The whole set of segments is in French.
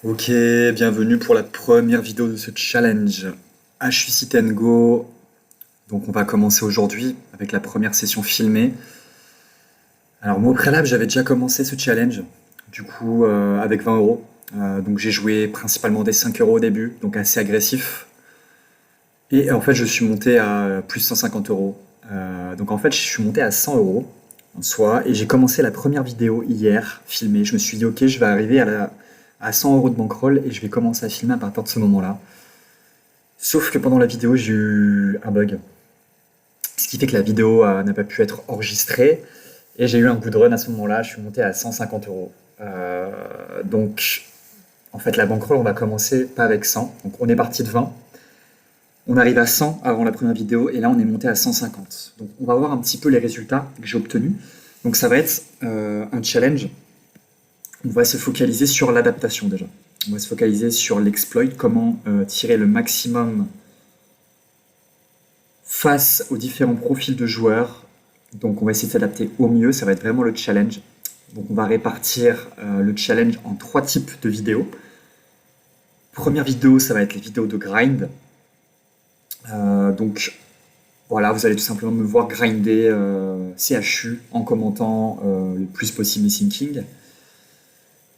Ok, bienvenue pour la première vidéo de ce challenge HU Sit and Go. Donc on va commencer aujourd'hui avec la première session filmée. Alors moi au préalable j'avais déjà commencé ce challenge, du coup avec 20 euros. Donc j'ai joué principalement des 5 euros au début, donc assez agressif. Et en fait je suis monté à plus 150 euros. Donc en fait je suis monté à 100 euros en soi. Et j'ai commencé la première vidéo hier, filmée. Je me suis dit ok je vais arriver à 100 euros de bankroll et je vais commencer à filmer à partir de ce moment-là. Sauf que pendant la vidéo, j'ai eu un bug. Ce qui fait que la vidéo n'a pas pu être enregistrée. Et j'ai eu un good run à ce moment-là. Je suis monté à 150 euros. Donc, en fait, la bankroll, on va commencer pas avec 100. Donc, on est parti de 20. On arrive à 100 avant la première vidéo. Et là, on est monté à 150. Donc, on va voir un petit peu les résultats que j'ai obtenus. Donc, ça va être un challenge. On va se focaliser sur l'adaptation déjà. On va se focaliser sur l'exploit, comment tirer le maximum face aux différents profils de joueurs. Donc on va essayer de s'adapter au mieux, ça va être vraiment le challenge. Donc on va répartir le challenge en 3 types de vidéos. Première vidéo, ça va être les vidéos de grind. Donc voilà, vous allez tout simplement me voir grinder CHU en commentant le plus possible mes thinking.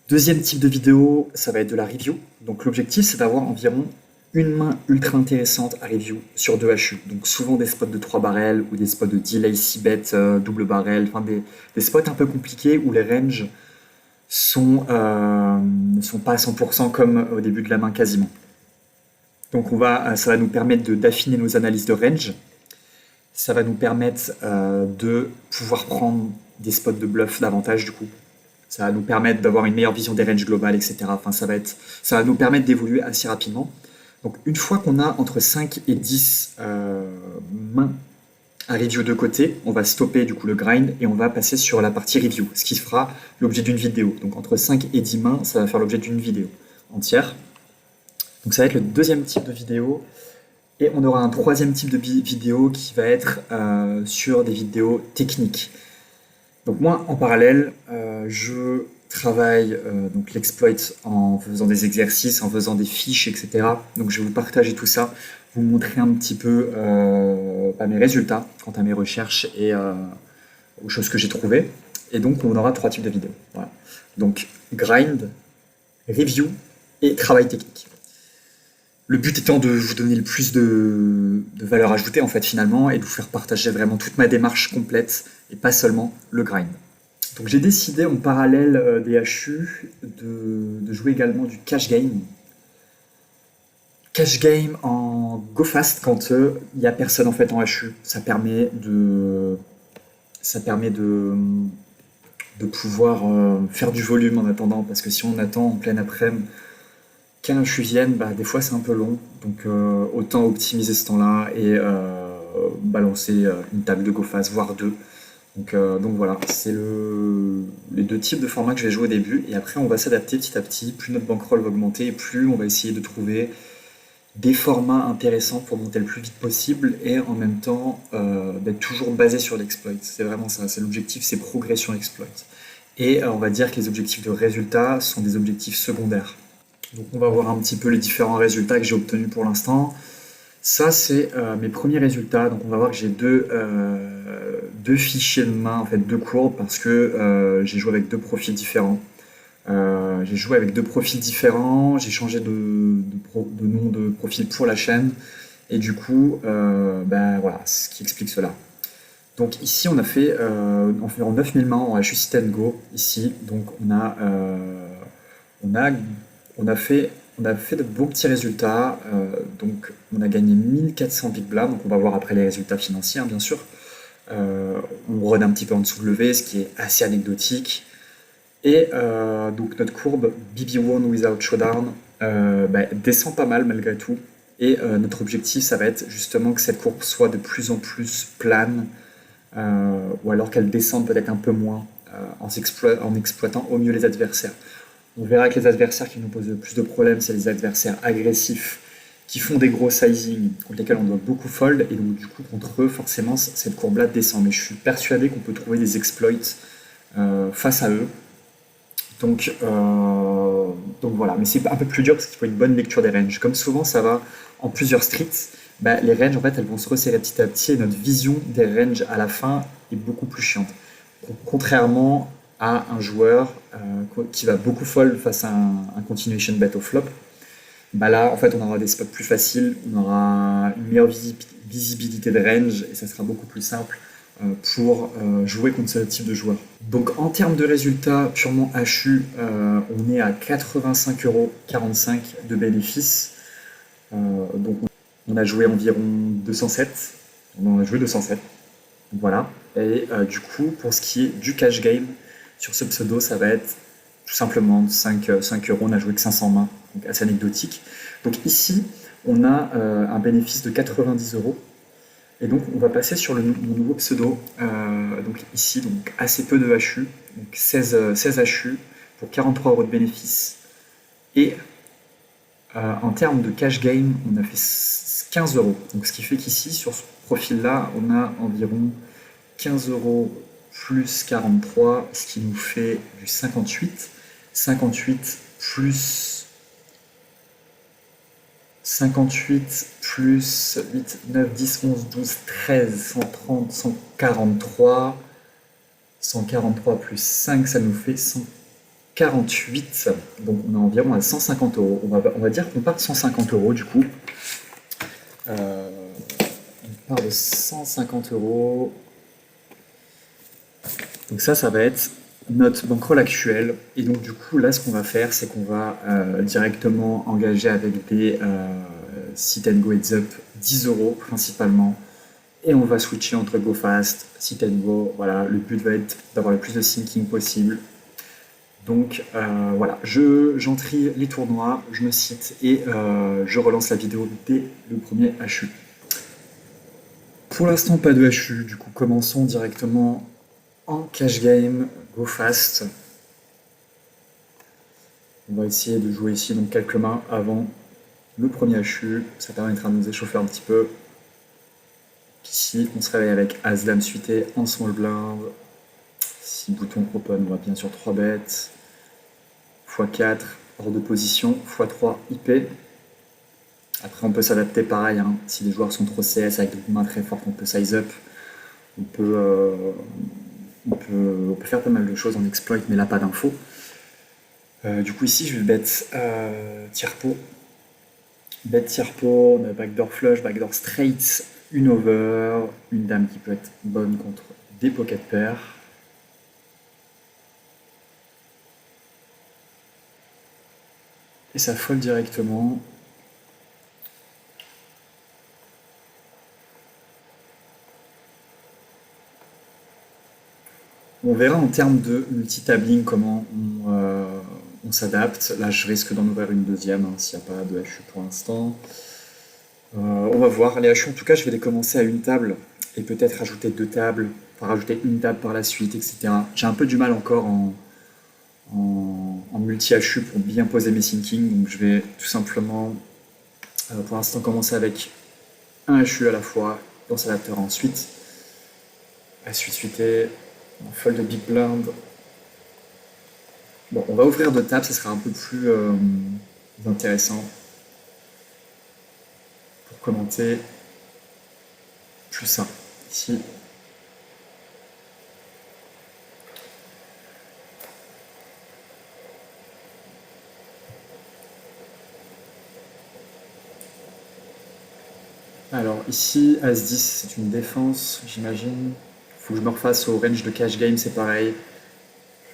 Deuxième type de vidéo, ça va être de la review. Donc l'objectif, c'est d'avoir environ une main ultra intéressante à review sur 2 HU. Donc souvent des spots de 3 barrels ou des spots de delay 6 bet double barrel, enfin des spots un peu compliqués où les ranges ne sont pas à 100% comme au début de la main quasiment. Donc ça va nous permettre d'affiner nos analyses de range. Ça va nous permettre de pouvoir prendre des spots de bluff davantage du coup. Ça va nous permettre d'avoir une meilleure vision des ranges globales, etc. Enfin, ça va nous permettre d'évoluer assez rapidement. Donc une fois qu'on a entre 5 et 10 mains à review de côté, on va stopper du coup le grind et on va passer sur la partie review, ce qui fera l'objet d'une vidéo. Donc entre 5 et 10 mains, ça va faire l'objet d'une vidéo entière. Donc ça va être le deuxième type de vidéo. Et on aura un troisième type de vidéo qui va être sur des vidéos techniques. Donc moi, en parallèle, je travaille donc l'exploit en faisant des exercices, en faisant des fiches, etc. Donc je vais vous partager tout ça, vous montrer un petit peu mes résultats quant à mes recherches et aux choses que j'ai trouvées. Et donc on aura 3 types de vidéos. Voilà. Donc grind, review et travail technique. Le but étant de vous donner le plus de valeur ajoutée en fait finalement et de vous faire partager vraiment toute ma démarche complète et pas seulement le grind. Donc j'ai décidé en parallèle des HU de jouer également du cash game. Cash game en go fast quand il n'y a personne en fait en HU. Ça permet de pouvoir faire du volume en attendant parce que si on attend en pleine après-midi qu'un HU vienne, bah, des fois c'est un peu long. Donc autant optimiser ce temps-là et balancer une table de go fast, voire deux. Donc voilà, c'est les 2 types de formats que je vais jouer au début. Et après, on va s'adapter petit à petit. Plus notre bankroll va augmenter, et plus on va essayer de trouver des formats intéressants pour monter le plus vite possible et en même temps d'être toujours basé sur l'exploit. C'est vraiment ça, c'est l'objectif, c'est progression exploit. Et on va dire que les objectifs de résultat sont des objectifs secondaires. Donc on va voir un petit peu les différents résultats que j'ai obtenus pour l'instant. Ça, c'est mes premiers résultats. Donc, on va voir que j'ai deux fichiers de main, en fait, 2 courbes, parce que j'ai joué avec 2 profils différents. J'ai changé de nom de profil pour la chaîne, et du coup, ben voilà, ce qui explique cela. Donc ici, on a fait environ 9000 mains en HU Sit and Go, ici. Donc, on a, on a fait, on a fait de bons petits résultats. Donc, on a gagné 1400 big blind. Donc, on va voir après les résultats financiers, hein, bien sûr. On run un petit peu en dessous de levé, ce qui est assez anecdotique. Et donc, notre courbe BB1 without showdown bah, descend pas mal malgré tout. Et notre objectif, ça va être justement que cette courbe soit de plus en plus plane, ou alors qu'elle descende peut-être un peu moins en exploitant au mieux les adversaires. On verra que les adversaires qui nous posent le plus de problèmes, c'est les adversaires agressifs qui font des gros sizing contre lesquels on doit beaucoup fold, et donc du coup contre eux, forcément, cette courbe-là descend. Mais je suis persuadé qu'on peut trouver des exploits face à eux. Donc, euh, donc voilà, mais c'est un peu plus dur parce qu'il faut une bonne lecture des ranges. Comme souvent, ça va en plusieurs streets. Bah, les ranges, en fait, elles vont se resserrer petit à petit et notre vision des ranges à la fin est beaucoup plus chiante. Contrairement à un joueur qui va beaucoup fold face à un continuation bet au flop, bah là, en fait, on aura des spots plus faciles, on aura une meilleure visibilité de range et ça sera beaucoup plus simple pour jouer contre ce type de joueur. Donc en termes de résultats purement HU, on est à 85,45 € de bénéfices. Donc on a joué environ 207. On en a joué 207. Voilà. Et du coup, pour ce qui est du cash game, sur ce pseudo, ça va être tout simplement 5 euros. On a joué que 500 mains, donc assez anecdotique. Donc ici, on a un bénéfice de 90 €. Et donc, on va passer sur mon nouveau pseudo. Donc ici, donc assez peu de HU, donc 16 HU pour 43 € de bénéfice. Et en termes de cash game, on a fait 15 €. Donc, ce qui fait qu'ici, sur ce profil-là, on a environ 15 € plus 43, ce qui nous fait du 58. 58 plus 58 plus 8, 9, 10, 11, 12, 13, 130, 143. 143 plus 5, ça nous fait 148. Donc on est environ à 150 €. On va dire qu'on part de 150 € du coup. On part de 150 €. Donc ça va être notre bankroll actuel. Et donc du coup, là, ce qu'on va faire, c'est qu'on va directement engager avec des sit and go heads up 10 € principalement. Et on va switcher entre go fast, sit and go. Voilà, le but va être d'avoir le plus de sinking possible. Donc voilà, j'entrie les tournois, je me cite et je relance la vidéo dès le premier HU. Pour l'instant, pas de HU, du coup, commençons directement en cash game, go fast. On va essayer de jouer ici donc quelques mains avant le premier HU. Ça permettra de nous échauffer un petit peu. Ici, on se réveille avec As-Dame suité en small blind. Si bouton open, on va bien sûr 3 bêtes. x4 hors de position, x3 IP. Après, on peut s'adapter pareil. Hein. Si les joueurs sont trop CS avec des mains très fortes, on peut size up. On peut faire pas mal de choses en exploit, mais là, pas d'infos. Du coup, ici, je vais bet tire-pot. Bet tire-pot, on a backdoor flush, backdoor straight, une over, une dame qui peut être bonne contre des pocket pairs. Et ça fold directement. On verra en termes de multitabling comment on s'adapte. Là, je risque d'en ouvrir une deuxième hein, s'il n'y a pas de HU pour l'instant. On va voir. Les HU, en tout cas, je vais les commencer à une table et peut-être rajouter 2 tables, enfin rajouter une table par la suite, etc. J'ai un peu du mal encore en multi-HU pour bien poser mes thinking, donc je vais tout simplement pour l'instant commencer avec un HU à la fois, dans s'adaptera ensuite. La suite en fold de big blind. Bon, on va ouvrir 2 tables, ça sera un peu plus intéressant pour commenter plus ça. Ici. Alors ici, As-10, c'est une défense, j'imagine. Faut que je me refasse au range de cash game, c'est pareil.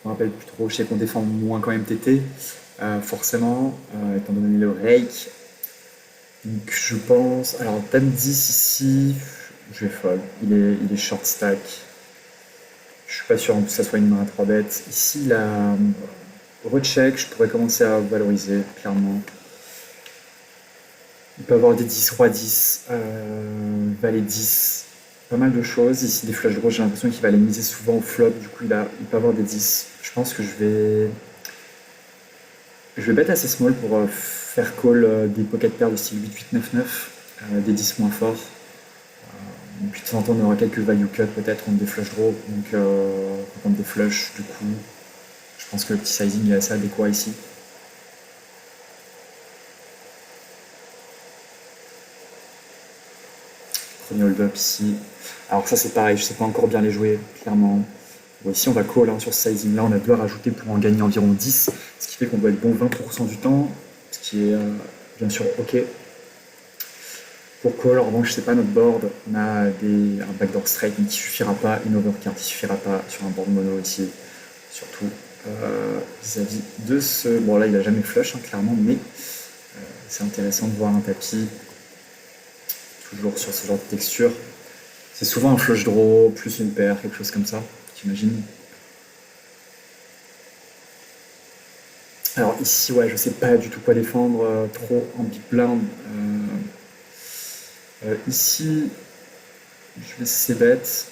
Je me rappelle plus trop, je sais qu'on défend moins quand même TT, forcément, étant donné le rake. Donc je pense. Alors Dame 10 ici, je vais fold. Il est short stack. Je suis pas sûr en plus que ça soit une main à 3 bêtes. Ici, la recheck, je pourrais commencer à valoriser, clairement. Il peut avoir des 10, roi 10, valet 10, pas mal de choses. Ici, des flush draws, j'ai l'impression qu'il va les miser souvent au flop, du coup, il peut avoir des 10. Je pense que je vais bet assez small pour faire call des pocket pairs de style 8, 8, 9, 9, des 10 moins forts. Et puis de temps en temps, on aura quelques value cut peut-être contre des flush draws, donc contre des flush, du coup. Je pense que le petit sizing est assez adéquat ici. Premier hold-up ici. Alors ça c'est pareil, je sais pas encore bien les jouer, clairement. Bon, ici on va call sur ce sizing là, on a 2 à rajouter pour en gagner environ 10, ce qui fait qu'on doit être bon 20% du temps, ce qui est bien sûr ok. Pour call, en revanche, c'est pas notre board, on a un backdoor straight mais qui suffira pas, une overcard qui suffira pas sur un board mono ici, surtout vis-à-vis de ce... Bon là il a jamais flush clairement, mais c'est intéressant de voir un tapis toujours sur ce genre de texture. C'est souvent un flush draw, plus une paire, quelque chose comme ça, j'imagine. Alors ici, ouais, je sais pas du tout quoi défendre, trop en big blind. Ici, je laisse ces bêtes.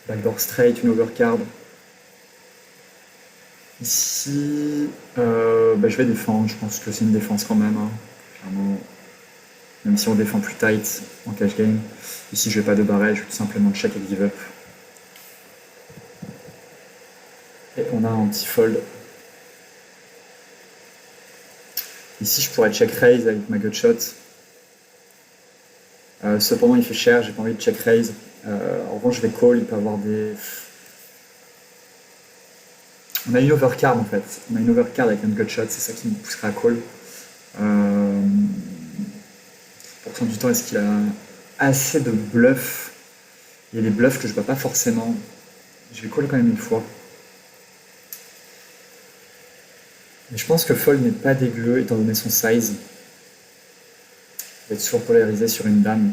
Backdoor straight, une overcard. Ici, je vais défendre, je pense que c'est une défense quand même, clairement. Même si on défend plus tight en cash game. Ici, je vais pas de barrel, je vais tout simplement check et give up. Et on a un petit fold. Ici, je pourrais check raise avec ma gutshot. Cependant, il fait cher, j'ai pas envie de check raise. En revanche, je vais call, il peut avoir des... On a une overcard en fait. On a une overcard avec un gutshot, c'est ça qui me pousserait à call. Pour cent du temps, est-ce qu'il a assez de bluffs? Il y a des bluffs que je vois pas forcément. Je vais call quand même une fois. Mais je pense que fold n'est pas dégueu étant donné son size. Il va être toujours polarisé sur une dame.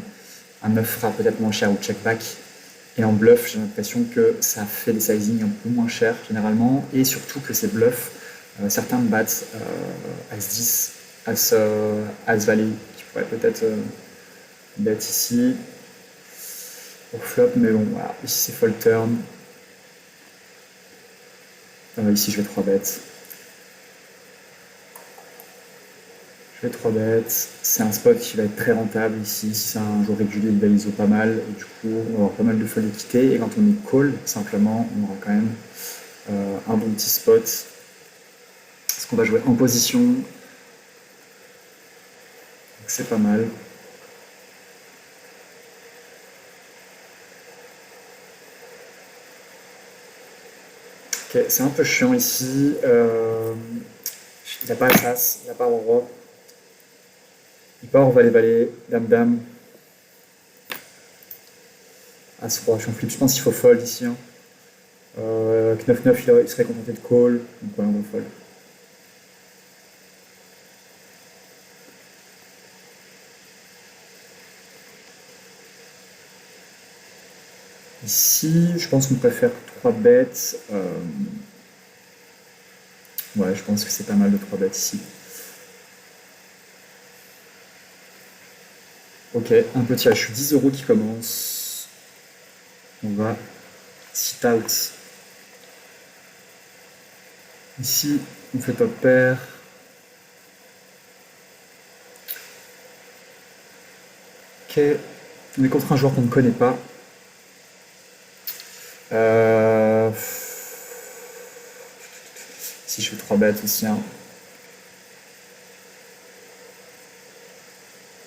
Un 9 fera peut-être moins cher ou check back. Et en bluff, j'ai l'impression que ça fait des sizings un peu moins chers généralement. Et surtout que ces bluffs, certains battent As-10, As-Valet, qui pourrait peut-être bet ici. Pour flop, mais bon, voilà. Ici c'est fold turn. Ici je vais 3 bêtes. Je vais 3 bêtes. C'est un spot qui va être très rentable ici. Si c'est un jour régulier, il va ISO pas mal. Et du coup, on va avoir pas mal de fold équité. Et quand on est call, simplement, on aura quand même un bon petit spot. Parce qu'on va jouer en position. Donc c'est pas mal. Ok, c'est un peu chiant ici. Il n'a pas As, il n'a pas Roi. Il part en valet-valet, dame-dame. As-Roi, je suis en flip. Je pense qu'il faut fold ici. 9-9, il serait contenté de call. Donc voilà, on va fold. Ici, je pense qu'on préfère 3 bêtes. Ouais, je pense que c'est pas mal de 3 bêtes ici. Ok, un petit HU 10 € qui commence. On va sit out. Ici, on fait top pair. Ok, on est contre un joueur qu'on ne connaît pas. Si je fais 3 bêtes aussi.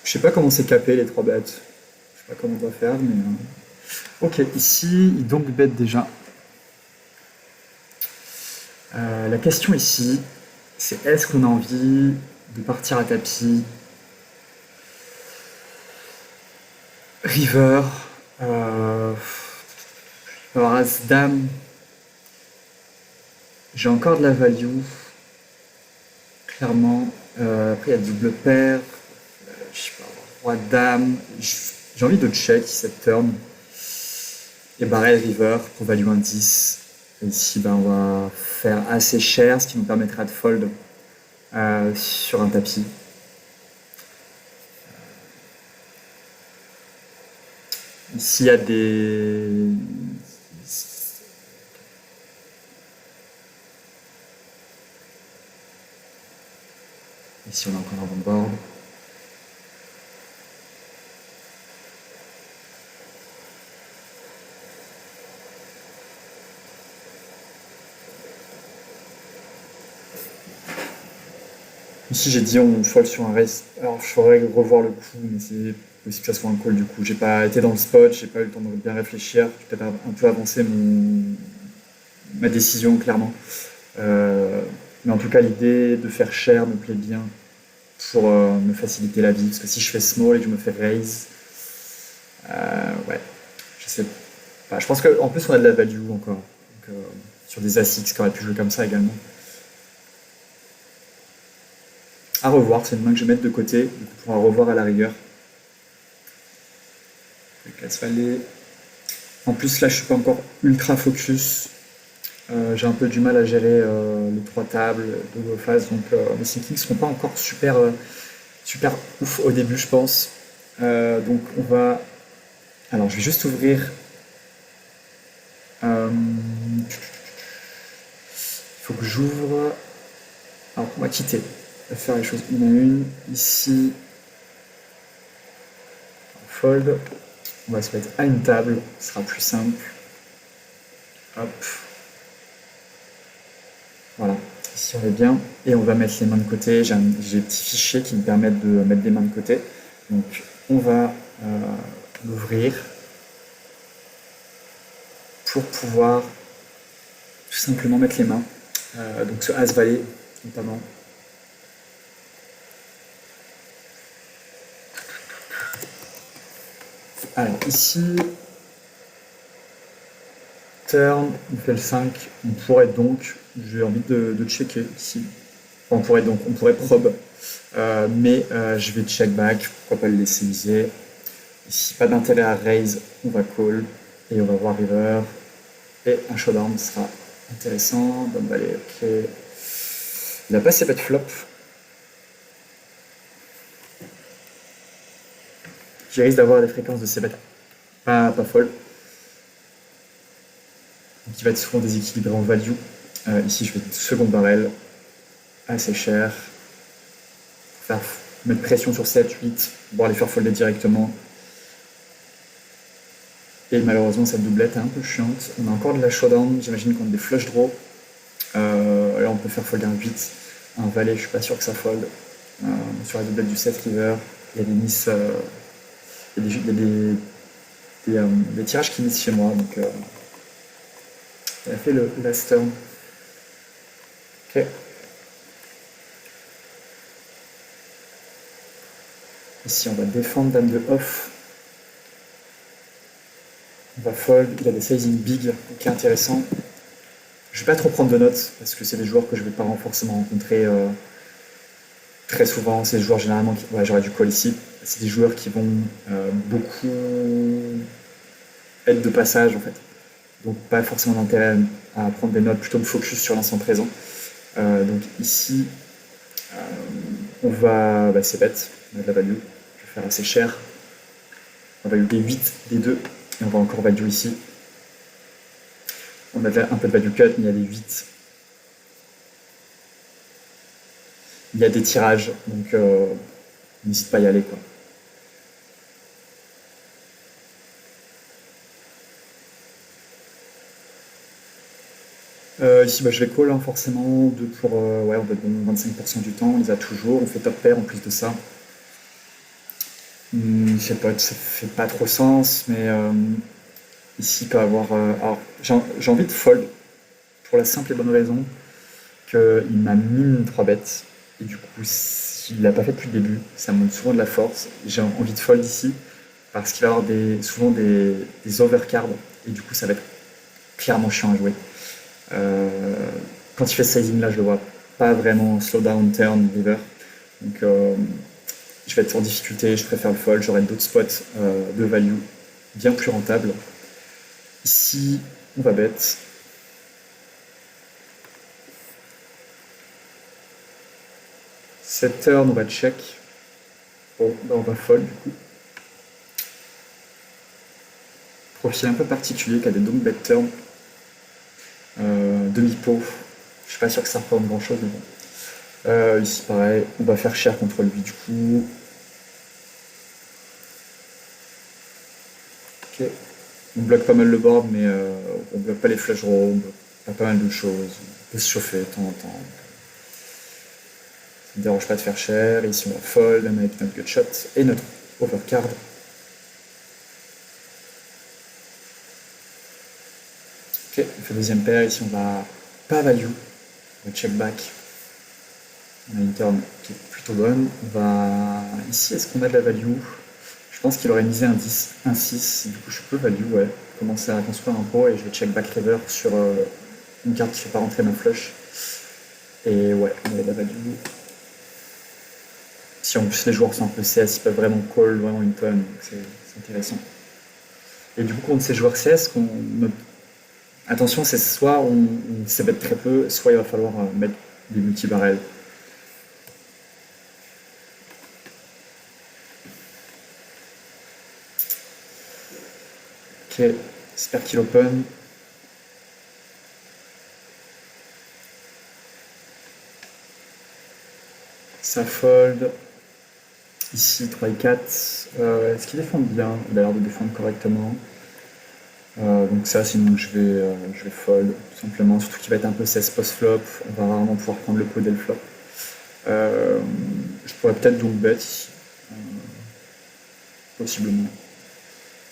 Je sais pas comment c'est capé les 3 bêtes. Je sais pas comment on va faire, mais. Ok, ici, il donc bet déjà. La question ici, c'est est-ce qu'on a envie de partir à tapis river, alors As-Dame, j'ai encore de la value, clairement. Après, il y a double paire, je sais pas, Roi-Dame. J'ai envie de check cette turn. Et barrel river pour value 1-10. Et ici, on va faire assez cher, ce qui nous permettra de fold sur un tapis. Ici, il y a des... Ici, on a encore un bon board. Ici, j'ai dit on fold sur un raise. Alors, je faudrait revoir le coup, mais c'est possible que ça soit un call du coup. J'ai pas été dans le spot, j'ai pas eu le temps de bien réfléchir. J'ai peut-être un peu avancé ma décision, clairement. Euh, mais en tout cas, l'idée de faire cher me plaît bien pour me faciliter la vie. Parce que si je fais small et que je me fais raise, ouais, je sais pas. Je pense qu'en plus, on a de la value encore. Donc, sur des ASICs qui auraient pu jouer comme ça également. À revoir, c'est une main que je vais mettre de côté. Donc on pourra revoir à la rigueur. Casse valet. En plus, là, je suis pas encore ultra focus. J'ai un peu du mal à gérer les trois tables de vos phases, donc mes sinkings seront pas encore super ouf au début, je pense. Donc on va. Alors, je vais juste ouvrir. Il faut que j'ouvre. Alors, on va quitter. On va faire les choses une à une. Ici, on fold. On va se mettre à une table, ce sera plus simple. Hop. Voilà. Ici, on est bien. Et on va mettre les mains de côté. J'ai des petits fichiers qui me permettent de mettre des mains de côté. Donc, on va l'ouvrir pour pouvoir tout simplement mettre les mains. Donc, ce As-Valet, notamment. Alors, ici, turn, on fait le 5. On pourrait donc, j'ai envie de checker ici. On pourrait probe, mais je vais check back, pourquoi pas le laisser user. Ici, pas d'intérêt à raise, on va call et on va voir river. Et un showdown sera intéressant. Bonne valet, ok. Il n'a pas ses bêtes flop. J'y risque d'avoir des fréquences de ses bêtes pas folles. Donc il va être souvent déséquilibré en value. Ici, je vais seconde barrel, assez cher. Mettre pression sur 7, 8, voir les faire folder directement. Et malheureusement, cette doublette est un peu chiante. On a encore de la showdown, j'imagine qu'on a des flush draws. Là, on peut faire folder un 8. Un valet, je suis pas sûr que ça fold. Sur la doublette du 7 river, il y a des miss. Il y a des tirages qui miss chez moi. Donc, il a fait le last turn. Ok. Ici, on va défendre dame de off. On va fold. Il a des sizing big, ok, intéressant. Je vais pas trop prendre de notes parce que c'est des joueurs que je vais pas forcément rencontrer très souvent. C'est des joueurs généralement qui. Ouais, j'aurais du call ici. C'est des joueurs qui vont beaucoup être de passage en fait. Donc pas forcément d'intérêt à prendre des notes, plutôt me focus sur l'instant présent. Donc ici, on va. Bah, c'est bête, on a de la value. Je vais faire assez cher. On va value des 8, des 2, et on va encore value ici. On a un peu de value cut, mais il y a des 8. Il y a des tirages, donc n'hésite pas à y aller, quoi. Ici, bah, je vais call, hein, forcément, ouais, on va être bon 25% du temps, on les a toujours, on fait top pair en plus de ça. Je sais pas, ça fait pas trop sens, mais ici, il peut avoir. Alors, j'ai envie de fold pour la simple et bonne raison qu'il m'a mis 3 bêtes. Et du coup, s'il l'a pas fait depuis le début, ça me montre souvent de la force. J'ai envie de fold ici parce qu'il va avoir souvent des overcards. Et du coup, ça va être clairement chiant à jouer. Quand il fait ce sizing là, je le vois pas vraiment slow down, turn, river. Donc, je vais être en difficulté, je préfère le fold. J'aurai d'autres spots de value bien plus rentables. Ici, on va bet. Cette turn, on va check. Bon, bah on va fold du coup. Profil un peu particulier qui a des donc bet turn. Demi-pot. Je suis pas sûr que ça représente grand chose, mais bon. Ici, pareil, on va faire cher contre lui du coup. Ok. On bloque pas mal le board, mais on bloque pas les flush draws, on bloque pas mal de choses. On peut se chauffer de temps en temps. ne dérange pas de faire cher. Ici, on va fold, même avec notre gutshot et notre overcard. Ok, on fait deuxième paire. Ici, on va pas value. On va check back. On a une turn qui est plutôt bonne. On va... Ici, est-ce qu'on a de la value? Je pense qu'il aurait misé un 10, un 6. Du coup, je peux value, ouais. Commencer à construire un pot et je vais check back river sur une carte qui ne fait pas rentrer ma flush. Et ouais, on a de la value. Si en plus les joueurs sont un peu CS, ils peuvent vraiment call vraiment une tonne, donc c'est intéressant. Et du coup, contre ces joueurs CS, attention, c'est soit on c-bet très peu, soit il va falloir mettre des multi-barrels. Ok, j'espère qu'il open. Ça fold. Ici, 3 et 4. Est-ce qu'il défend bien? Il a l'air de défendre correctement. Donc ça, sinon je vais fold, tout simplement. Surtout qu'il va être un peu 16 post-flop. On va rarement pouvoir prendre le pot dès le flop. Je pourrais peut-être donc bet ici. Possiblement.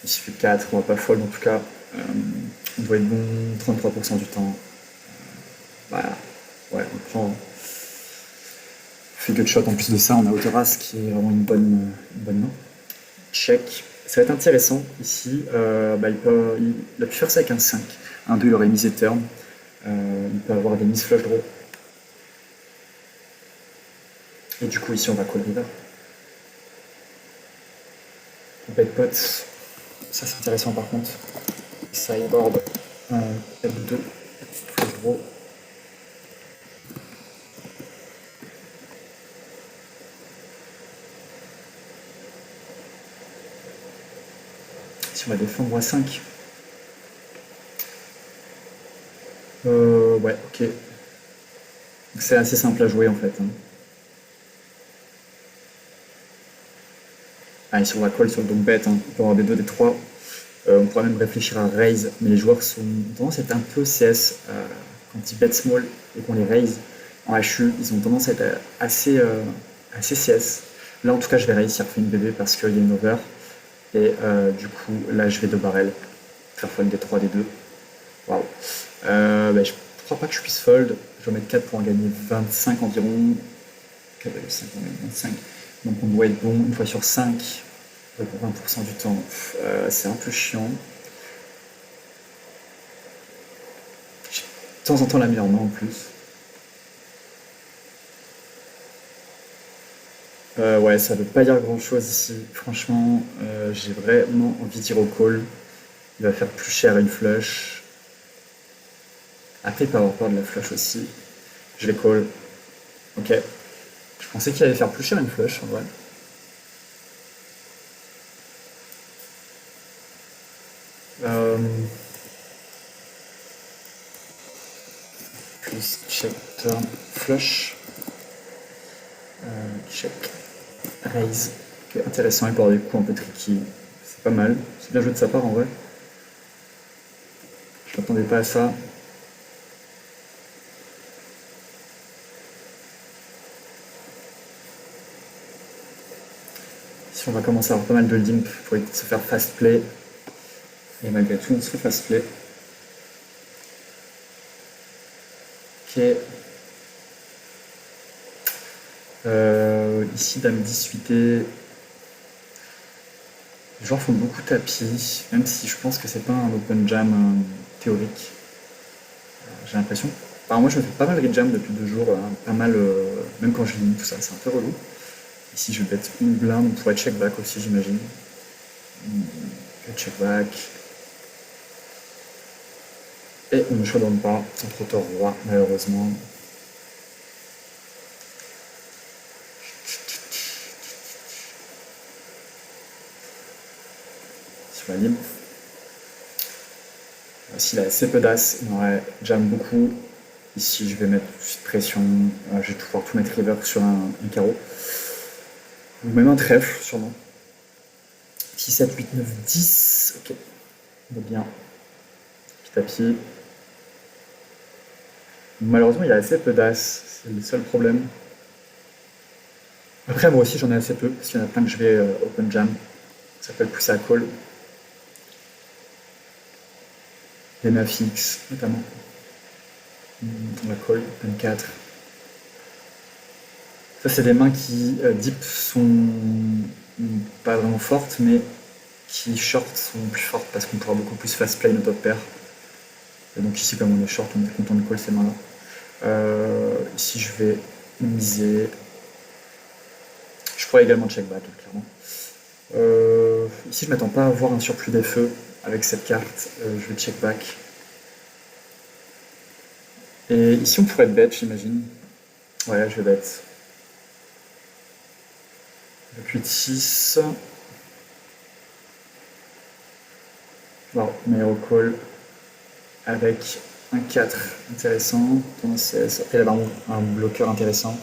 Ici fait 4, on va pas fold en tout cas. On doit être bon 33% du temps. Voilà. Ouais, on prend. On fait que de shot. En plus de ça, on a Autoras qui est vraiment une bonne main. Check. Ça va être intéressant ici. Il a pu faire ça avec un 5. Un 2, il aurait misé turn. Il peut avoir des miss flush draw. Et du coup, ici, on va call river. Bet pot. Ça, c'est intéressant par contre. Sideboard. F2. Flush draw. Si on va défendre à 5. Ouais, ok. C'est assez simple à jouer en fait. Hein. Ah, ici on va call sur le donc bet, hein. On peut avoir des 2, des 3. On pourrait même réfléchir à raise, mais les joueurs ont tendance à être un peu CS quand ils bet small et qu'on les raise en HU. Ils ont tendance à être assez CS. Là en tout cas je vais raise, il refait une BB parce qu'il y a une over. Et du coup là je vais 2 barrels. Faire fold des 3, des 2. Waouh. Je crois pas que je puisse fold. Je vais mettre 4 pour en gagner 25 environ. 4,5 pour en gagner 25. Donc on doit être bon une fois sur 5 pour 20% du temps. C'est un peu chiant. J'ai de temps en temps la meilleure main en plus. Ouais, ça veut pas dire grand chose ici. Franchement, j'ai vraiment envie de tirer au call. Il va faire plus cher une flush. Après, il peut avoir peur de la flush aussi. Je vais call. Ok. Je pensais qu'il allait faire plus cher une flush en vrai. Plus check turn flush. Check raise. Ok, intéressant, il peut avoir des coups un peu tricky. C'est pas mal. C'est bien joué de sa part en vrai. Je m'attendais pas à ça. Si on va commencer à avoir pas mal de limp pour se faire fast play. Et malgré tout, on se fait fast play. Ok. Ici, dame 18. Les joueurs font beaucoup tapis, même si je pense que c'est pas un open jam théorique. J'ai l'impression. Enfin, moi, je me fais pas mal de jam depuis 2 jours, hein, pas mal, même quand je lis tout ça, c'est un peu relou. Ici, je vais bet une blinde, on pourrait check back aussi, j'imagine. Check back. Et on ne showdown pas, entre tort roi, malheureusement. Sur la libre. S'il a assez peu d'as, il aurait jam beaucoup. Ici, je vais mettre tout de suite pression. Je vais pouvoir tout mettre river sur un carreau. Ou même un trèfle, sûrement. 6, 7, 8, 9, 10. Ok. On va bien. Petit à pied. Malheureusement, il a assez peu d'as. C'est le seul problème. Après, moi aussi, j'en ai assez peu, parce qu'il y en a plein que je vais open jam. Ça s'appelle pousser à call. Les 9x, notamment. On va call, N4. Ça, c'est des mains qui, deep, sont pas vraiment fortes, mais qui short sont plus fortes parce qu'on pourra beaucoup plus fast play nos top pairs. Et donc ici, comme on est short, on est content de call ces mains-là. Ici, je vais miser. Je pourrais également check back, hein, clairement. Ici, je m'attends pas à avoir un surplus des feux avec cette carte. Je vais check back. Et ici, on pourrait être bet, j'imagine. Ouais, je vais bet. Donc 8-6. Bon, meilleur call avec un 4 intéressant. Tendance après, il a vraiment un bloqueur intéressant.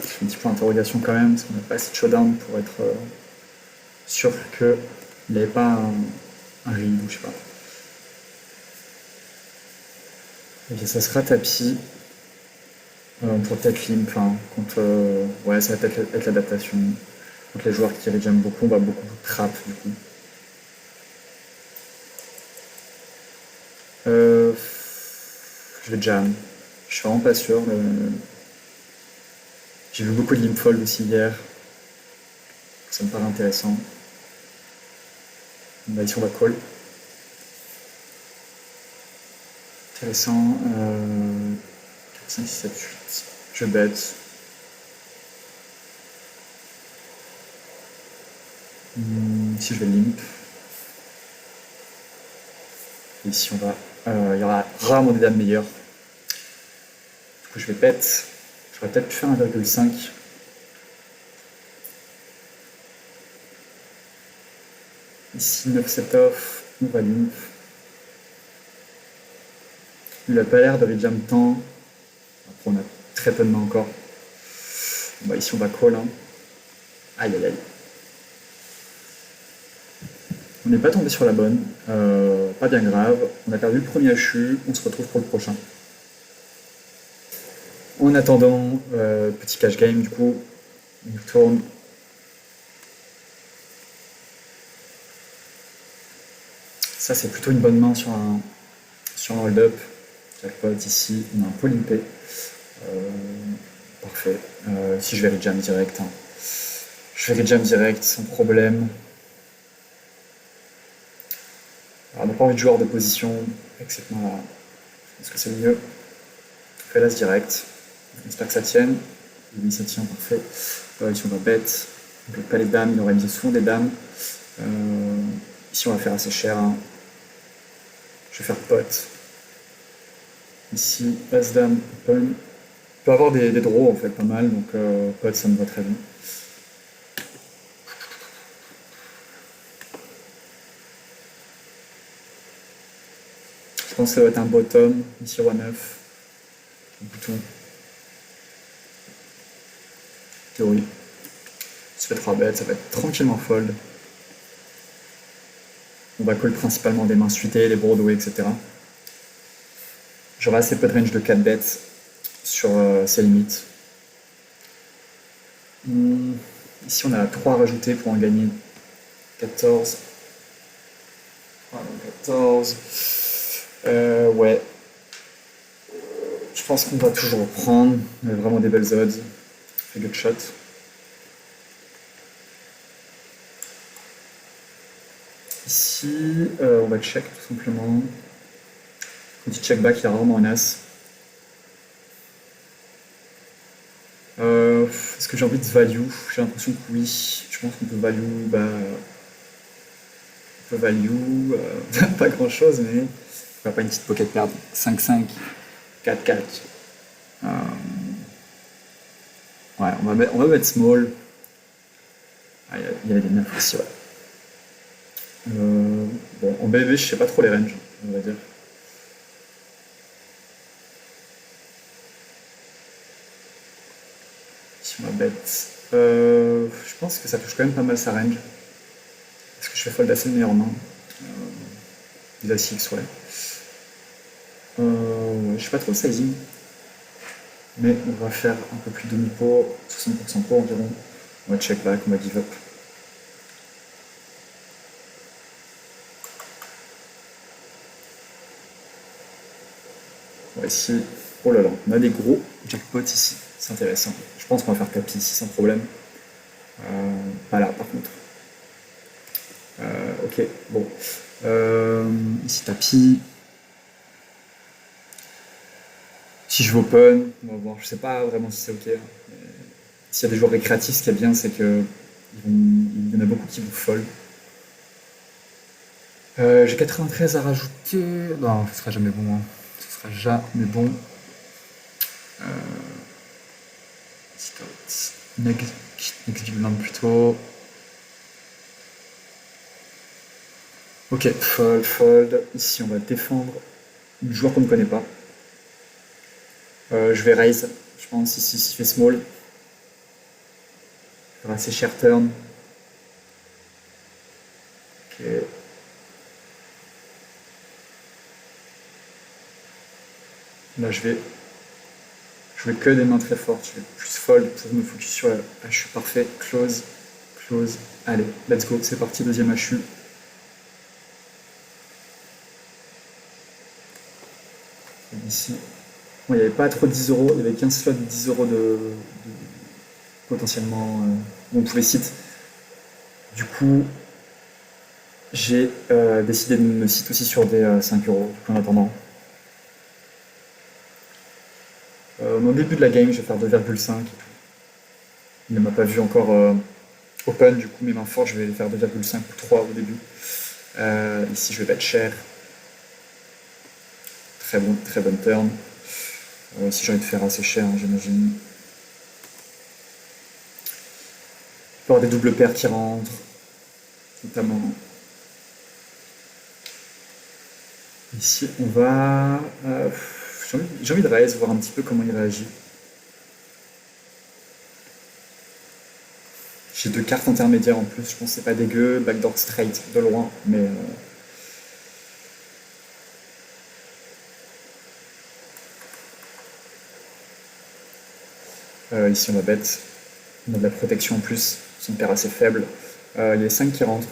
Je fais un petit point d'interrogation quand même, parce qu'on n'a pas assez de showdown pour être sûr qu'il n'avait pas un read ou je sais pas. Ok, ça sera tapis. Pour peut-être limp, enfin, contre. Ouais, ça va peut-être être l'adaptation. Contre les joueurs qui j'aime beaucoup, on va beaucoup trap du coup. Je vais jam. Je suis vraiment pas sûr. J'ai vu beaucoup de limp fold aussi hier. Ça me paraît intéressant. Bah, ici on va call. Intéressant. 4, 5, 6, 7, 8. Je bet. Ici je vais limp. Et ici on va. Il y aura rarement des dames meilleures. Du coup je vais bet. J'aurais peut-être pu faire 1,5. Ici 9 set off. On va limp. Il a pas l'air de jam tant. Après on a très peu de mains encore. Bah, ici on va call. Hein. Aïe aïe aïe. On n'est pas tombé sur la bonne, pas bien grave. On a perdu le premier HU, on se retrouve pour le prochain. En attendant, petit cash game du coup, on tourne. Ça c'est plutôt une bonne main sur un hold-up. Jackpot ici, on a un peu limpé. Parfait. Ici je vais rejam direct. Hein. Je vais rejam direct sans problème. Alors, on n'a pas envie de jouer hors de position avec cette main là. Je pense que c'est mieux. On fait l'as direct. J'espère que ça tienne. Oui, ça tient, parfait. Ici on va bet. On ne pas les dames, il aurait mis souvent des dames. Ici on va faire assez cher. Hein. Je vais faire pot. Ici, as-dame, open. On peut avoir des draws en fait, pas mal, donc pot ça me va très bien. Je pense que ça va être un bottom, ici roi 9. Un bouton. Théorie. Ça fait 3 bêtes, ça va être tranquillement fold. On va call principalement des mains suitées, les Broadway, etc. J'aurai assez peu de range de 4 bêtes sur ces limites. Ici on a 3 à rajouter pour en gagner 14. 14. Ouais. Je pense qu'on va toujours prendre. On a vraiment des belles odds. Fait good shot. Ici, on va check tout simplement. Quand il check back, il y a rarement un as. Est-ce que j'ai envie de value? J'ai l'impression que oui. Je pense qu'on peut value. Bah, on peut value. Pas grand chose, mais. Pourquoi pas une petite pocket card? 5-5, 4-4. Ouais, on va mettre small. Ah, il y a des 9 aussi, ouais. Bon, en BB, je sais pas trop les ranges, on va dire. Si on va bet. Je pense que ça touche quand même pas mal sa range. Est-ce que je fais fold assez de meilleure main? Il a 6, ouais. Je sais pas trop le sizing. mais on va faire un peu plus de demi-pot, 60% pot environ. On va check back, on va give up. On va ici, oh là là, on a des gros jackpots ici, c'est intéressant. Je pense qu'on va faire capi ici sans problème. Pas là par contre. Ok, bon. Ici tapis. Si je vais open, on va voir. Je sais pas vraiment si c'est ok. S'il y a des joueurs récréatifs, ce qui est bien, c'est que il y en a beaucoup qui vous fold. J'ai 93 à rajouter. Non, ce sera jamais bon. Hein. Ce sera jamais bon. Next big blind plutôt. Ok, fold, fold. Ici, on va défendre un joueur qu'on ne connaît pas. Je vais raise. Je pense ici, s'il fait small. Il fera assez cher turn. Ok. Là, je vais que des mains très fortes. Je vais plus fold pour me focus sur la HU. Parfait. Close. Close. Allez, let's go. C'est parti, deuxième HU. Ici. Bon, il n'y avait pas trop de 10 euros. Il y avait 15 slots de 10 euros de potentiellement. On pouvait sit. Du coup, j'ai décidé de me sit aussi sur des 5 euros. En attendant. Au début de la game, je vais faire 2,5. Il ne m'a pas vu encore open, du coup mes mains fortes, je vais faire 2,5 ou 3 au début. Ici, je vais bet cher. Très bonne turn. Si j'ai envie de faire assez cher, hein, j'imagine. Il peut y avoir des doubles paires qui rentrent, notamment. Ici, on va. J'ai envie de raise, voir un petit peu comment il réagit. J'ai deux cartes intermédiaires en plus, je pense que c'est pas dégueu. Backdoor straight de loin, mais. Ici, on va bet. On a de la protection en plus, c'est une paire assez faible. Il y a les 5 qui rentrent.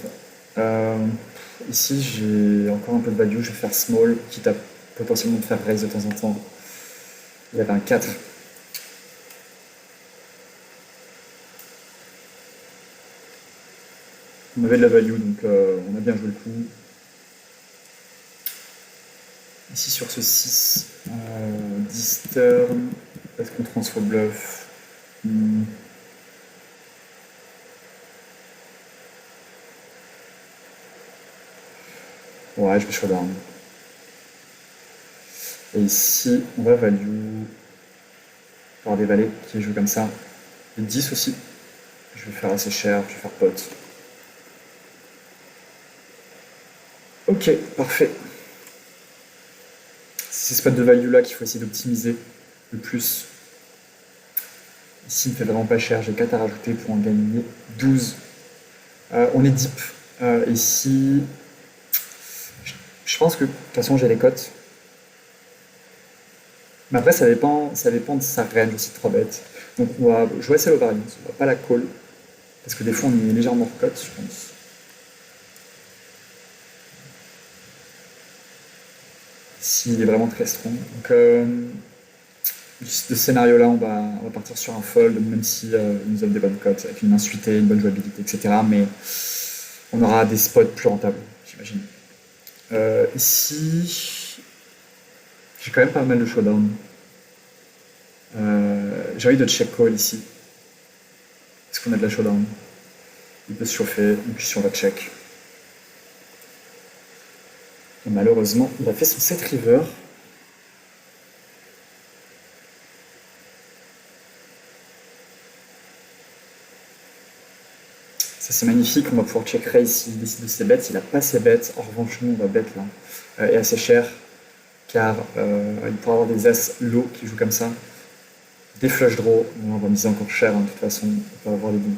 Ici, j'ai encore un peu de value, je vais faire small, quitte à potentiellement de faire raise de temps en temps. Il y avait un 4. On avait de la value, donc on a bien joué le coup. Ici sur ce 6, 10 turn, est-ce qu'on transfert bluff? Ouais, je vais showdown. Et ici, on va value par des valets qui jouent comme ça. Et 10 aussi. Je vais faire assez cher, je vais faire pot. Ok, parfait. C'est ces spots de value là qu'il faut essayer d'optimiser le plus. Ici, il me fait vraiment pas cher. J'ai 4 à rajouter pour en gagner 12. On est deep. Ici, je pense que de toute façon, j'ai les cotes. Mais après, ça dépend de sa range aussi de 3 bêtes. Donc, on va jouer assez low variance. On va pas la call. Parce que des fois, on est légèrement hors cote, je pense. S'il est vraiment très strong. Donc, de ce scénario-là, on va partir sur un fold, même si il nous offre des bonnes cotes, avec une main suitée, une bonne jouabilité, etc. Mais on aura des spots plus rentables, j'imagine. Ici, j'ai quand même pas mal de showdown. J'ai envie de check call ici. Est-ce qu'on a de la showdown? Il peut se chauffer, donc ici on va check. Et malheureusement, il a fait son 7 river. Ça c'est magnifique, on va pouvoir check raise s'il décide de ses bêtes. S'il a pas ses bêtes, en revanche nous on va bet là. Et assez cher, car il pourra avoir des as low qui jouent comme ça. Des flush draw, on va miser encore cher, hein, de toute façon, on va avoir les bons.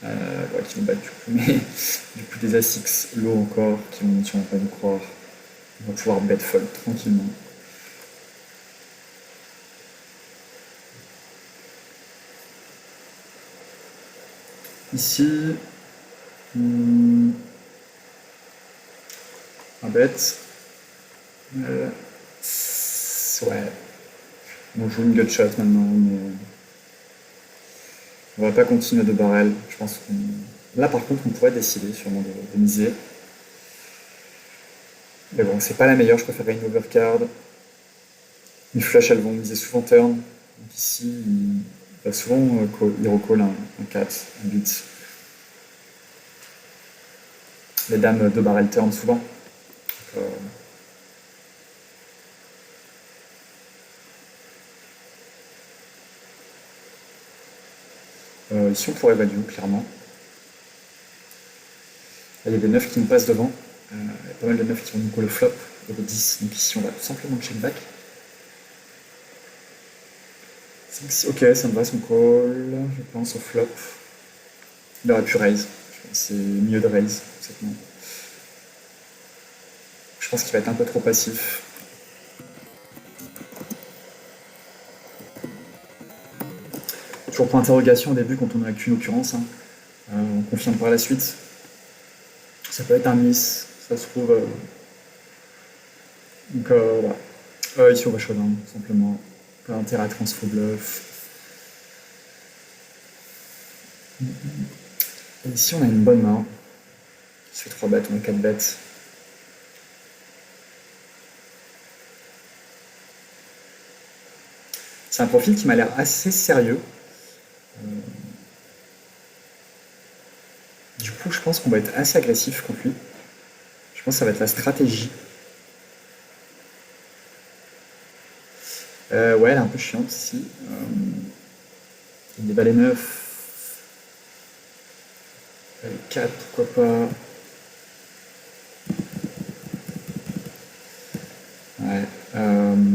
Ouais, qui vont battre du coup, mais du coup des as X low encore, qui vont sûrement pas nous croire. On va pouvoir bet fold tranquillement. Ici, hmm, un bête. Ouais. On joue une gutshot maintenant, mais on va pas continuer de barrel. Je pense qu'on... Là, par contre, on pourrait décider sûrement de miser. Mais bon, c'est pas la meilleure, je préférerais une overcard. Une flush, elles vont miser souvent turn. Donc ici, il va souvent il recall un 4, un 8. Les dames de barrel turn souvent. Donc, ici, on pourrait value, clairement. Là, il y a des 9 qui nous passent devant. Il y a pas mal de 9 qui vont nous call le flop. Il y a des 10, donc ici, on va tout simplement check back. 5, 6, ok, ça me va son call, je pense au flop. Il aurait pu raise. C'est mieux de raise, cette main. Je pense qu'il va être un peu trop passif. Toujours point d'interrogation au début quand on n'a qu'une occurrence. Hein. On confirme par la suite. Ça peut être un miss, ça se trouve. Donc voilà. Ici on va showdown, tout simplement. Pas intérêt à transfo bluff. Et ici on a une bonne main. C'est 3 bêtes, on a 4 bêtes. C'est un profil qui m'a l'air assez sérieux. Du coup, je pense qu'on va être assez agressif contre lui. Je pense que ça va être la stratégie. Ouais, elle est un peu chiante ici. Il y a des balais 9. 4, pourquoi pas. Ouais.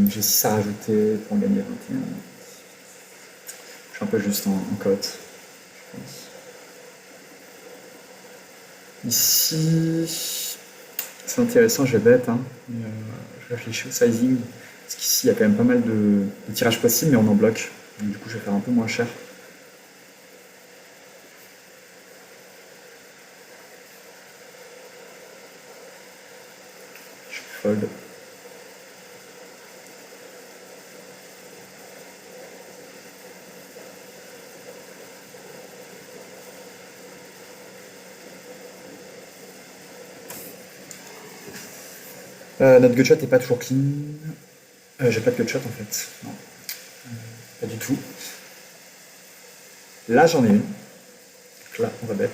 J'ai 6 à rajouter pour en gagner 21. Je suis un peu juste en cote, je pense. Ici, c'est intéressant, je vais bet, hein, mais je réfléchis au sizing. Parce qu'ici, il y a quand même pas mal de tirages possibles, mais on en bloque. Donc, du coup, je vais faire un peu moins cher. Je fold. Notre gutshot n'est pas toujours clean. J'ai pas de gutshot en fait. Non, pas du tout. Là, j'en ai une. Donc là, on va bet.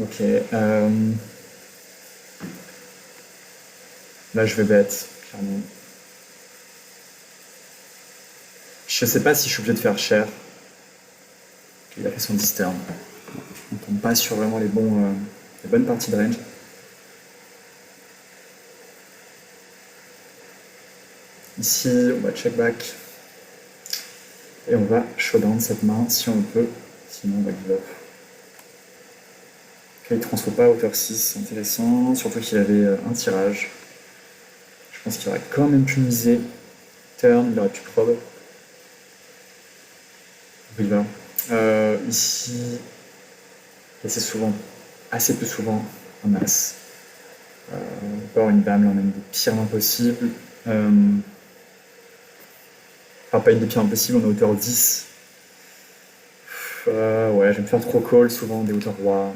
Ok. Là, je vais bet, clairement. Je sais pas si je suis obligé de faire cher. Il a fait son 10 turn. On tombe pas sur vraiment les bonnes parties de range. Ici, on va check back. Et on va showdown cette main si on peut. Sinon, on va give up. Ok, il ne transfère pas à hauteur 6, c'est intéressant. Surtout qu'il avait un tirage. Je pense qu'il aurait quand même pu miser. Turn, il aurait pu probe. River. Ici, c'est souvent, assez peu souvent, un as. Encore une dame, là on a une des pires mains possibles. Enfin, pas une des pires mains possibles, on est à hauteur 10. Ouais, je vais me faire trop call, souvent des hauteurs rois.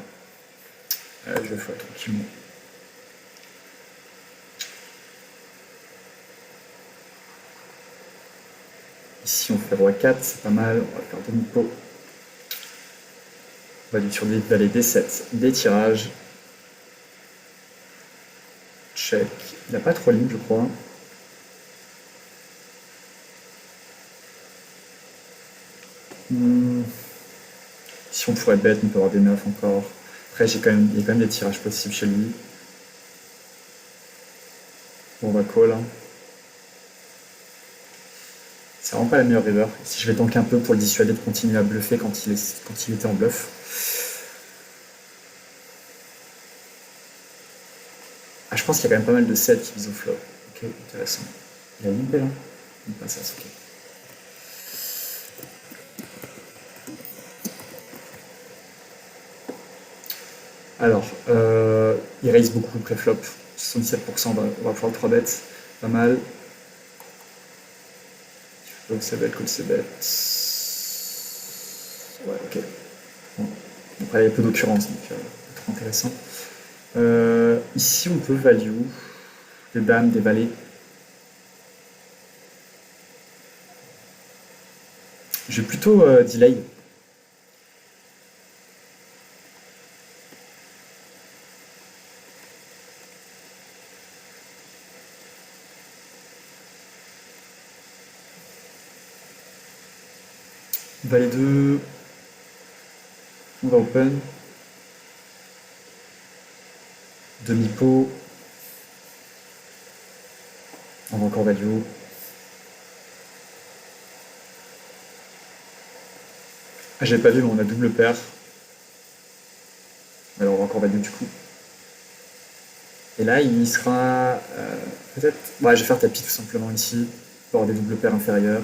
Je vais faire tranquillement. Ici on fait roi 4, c'est pas mal, on va faire demi-pot. On va lui sur des valets D7, des tirages. Check. Il n'a pas trop ligne, je crois. Si on pourrait bet, on peut avoir des 9 encore. Après, il y a quand même des tirages possibles chez lui. Bon, on va call. Hein. C'est vraiment pas la meilleure river. Si je vais tanker un peu pour le dissuader de continuer à bluffer quand il était en bluff. Ah, je pense qu'il y a quand même pas mal de 7 qui visent au flop. Ok, intéressant. Il a limpé là. Il passe ça, ok. Alors, il raise beaucoup pré-flop. 77%, on va pouvoir 3 bêtes. Pas mal. Call c'est bête, call c'est bête. Ouais, ok. Bon. Après, il y a peu d'occurrences, donc trop intéressant. Ici, on peut value des dames, des valets. Je vais plutôt delay. Valet 2. On va open. Demi-pot. On va encore value. Ah, j'avais pas vu, mais on a double paire. Alors on va encore value du coup. Et là, il sera peut-être. Ouais, je vais faire tapis tout simplement ici pour avoir des doubles paires inférieures.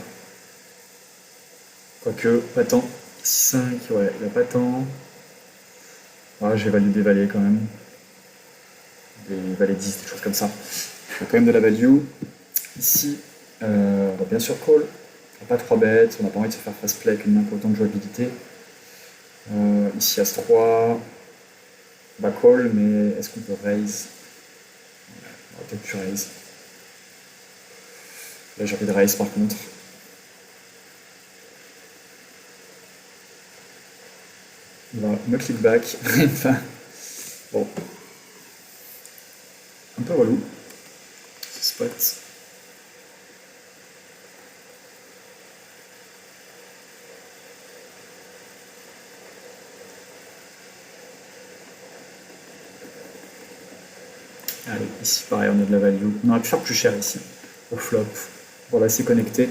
Quoique, pas tant. 6-5, ouais, il a pas tant. Ouais, j'ai value des valets quand même. Des valets 10, des choses comme ça. Je fais quand même de la value. Ici, on va bien sûr call. On n'a pas 3 bêtes, on n'a pas envie de se faire face play avec une main qui a autant de jouabilité. Ici, As-3. On va call, mais est-ce qu'on peut raise? On va peut-être plus raise. Là, j'ai envie de raise par contre. On va me click back. Enfin, bon. Un peu relou, ce spot. Allez, ici pareil, on a de la value. On aurait pu faire plus cher ici, au flop. Voilà, c'est connecté.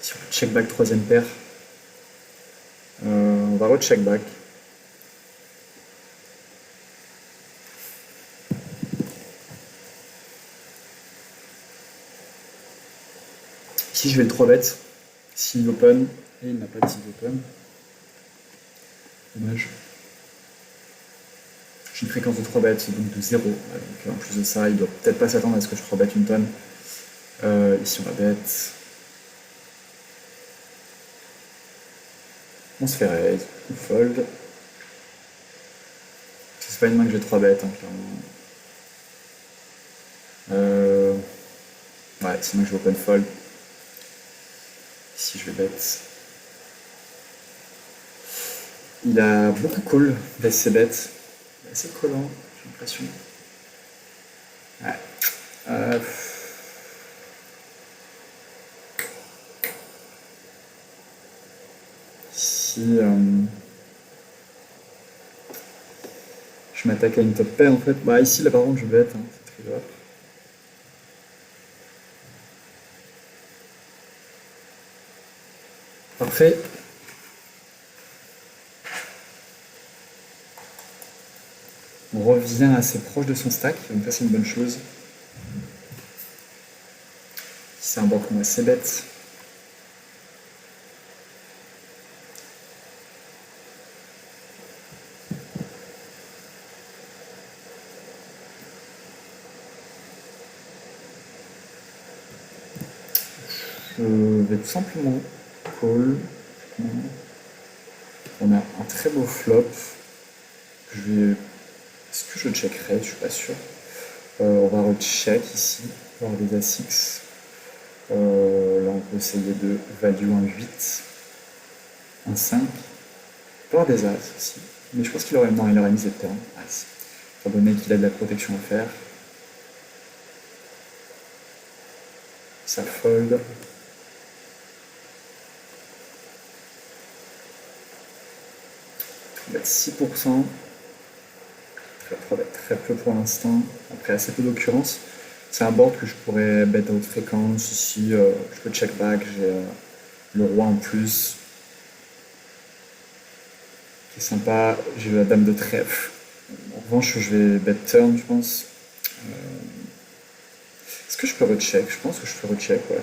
Si on va check back troisième paire, on va re-check back. Ici, je vais le 3 bêtes. S'il open, et il n'a pas de s'il open. Dommage. J'ai une fréquence de 3 bêtes, donc de 0. Donc en plus de ça, il doit peut-être pas s'attendre à ce que je 3 bêtes une tonne. Ici, on va bête. On se fait raise, on fold. C'est pas une main que j'ai 3 bêtes, hein, clairement. Ouais, c'est une main que je vais open fold. Ici, je vais bête. Il a beaucoup call, baisse ses bêtes. Il est assez collant, j'ai l'impression. Ouais. Ici, je m'attaque à une top pair en fait. Bah ici, là par contre, je bête, hein, c'est très grave. Parfait. On revient assez proche de son stack, donc ça c'est une bonne chose. C'est un board qu'on a assez bête. Je vais tout simplement call. On a un très beau flop. Est-ce que je checkerai? Je suis pas sûr. On va recheck ici, pour avoir des A6. Là, on peut essayer de value un 8, un 5. On peut avoir des As aussi. Mais je pense qu'il aurait, non, il aurait mis cette turn. As. Étant donné qu'il a de la protection à faire. Ça fold. On va être 6%. Très peu pour l'instant. Après, assez peu d'occurrence. C'est un board que je pourrais bet à haute fréquence. Ici, je peux check back. J'ai le roi en plus. Qui est sympa. J'ai la dame de trèfle. En revanche, je vais bet turn, je pense. Est-ce que je peux recheck? Je pense que je peux recheck, ouais.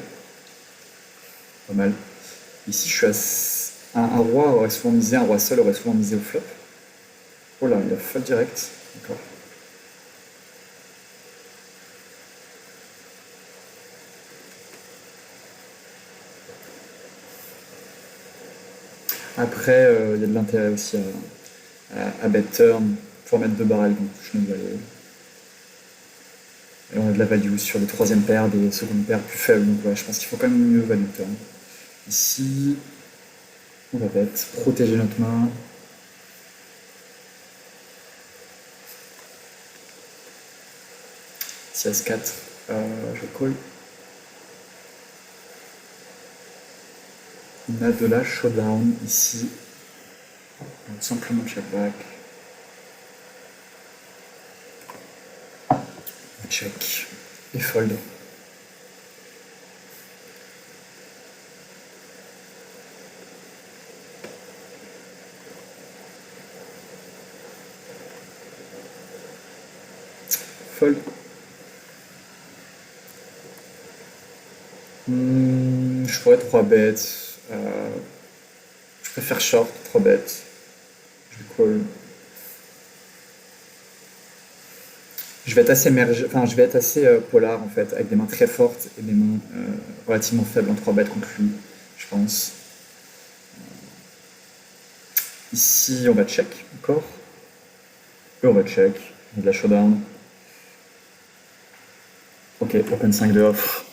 Pas mal. Ici, je suis un roi aurait souvent misé, un roi seul aurait souvent misé au flop. Oh là, il a fold direct. D'accord. Après, il y a de l'intérêt aussi à bet turn pour mettre deux barrels donc touche notre vallée. Et on a de la value sur les troisième paires, des secondes paires plus faibles. Donc ouais, je pense qu'il faut quand même mieux value turn. Ici, on va bet, protéger notre main. Si As-4, je call. On a de la showdown ici. On va simplement check back. Check. Et fold. Fold. Je pourrais 3 bêtes. Je préfère short, 3 bêtes. Je vais call. Je vais être assez polar en fait, avec des mains très fortes et des mains relativement faibles en 3 bêtes contre lui, je pense. Ici, on va check encore. Et on va check. De la showdown. Ok, open 5 de off.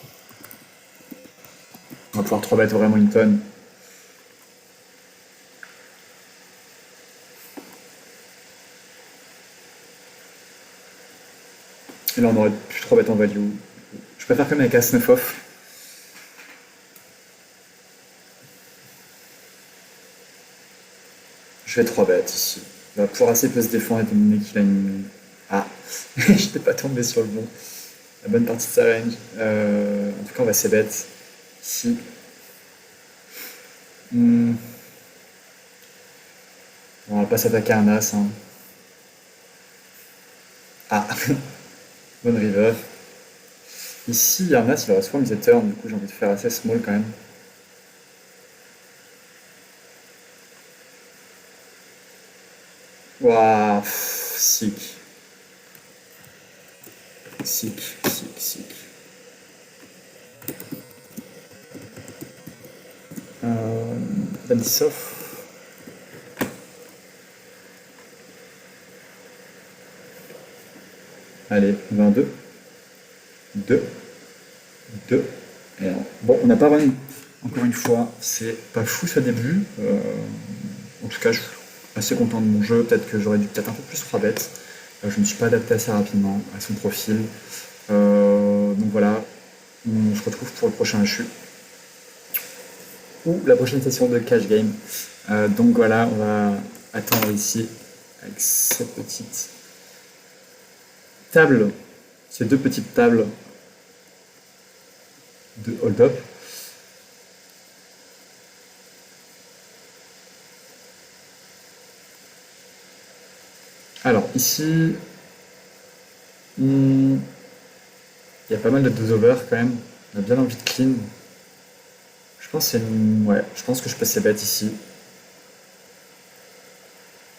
On va pouvoir 3 bêtes vraiment une tonne. Et là, on aurait plus 3 bêtes en value. Je préfère quand même avec As-9 off. Je vais 3 bêtes ici. Il va pouvoir assez peu se défendre étant donné qu'il a une. Ah, je n'étais pas tombé sur le bon. La bonne partie de sa range. En tout cas, on va c-bet ici. On va pas s'attaquer à un As. Hein. Ah, bonne river. Ici, il y a un As, il va souvent miser turn, du coup j'ai envie de faire assez small quand même. Waouh, sick. Sick, sick, sick. Bandisov. Allez, 22. 2. 2. Et alors, bon, on n'a pas run. Encore une fois, c'est pas fou ce début. En tout cas, je suis assez content de mon jeu. Peut-être que j'aurais dû peut-être un peu plus 3 bêtes. Je ne me suis pas adapté assez rapidement à son profil. Donc voilà, on se retrouve pour le prochain HU. Ou la prochaine session de cash game. Donc voilà, on va attendre ici avec cette petite table, ces deux petites tables de hold-up. Alors ici, il y a pas mal de 2 over quand même. On a bien envie de clean. Je pense que ouais, je pense que je peux c-bet ici.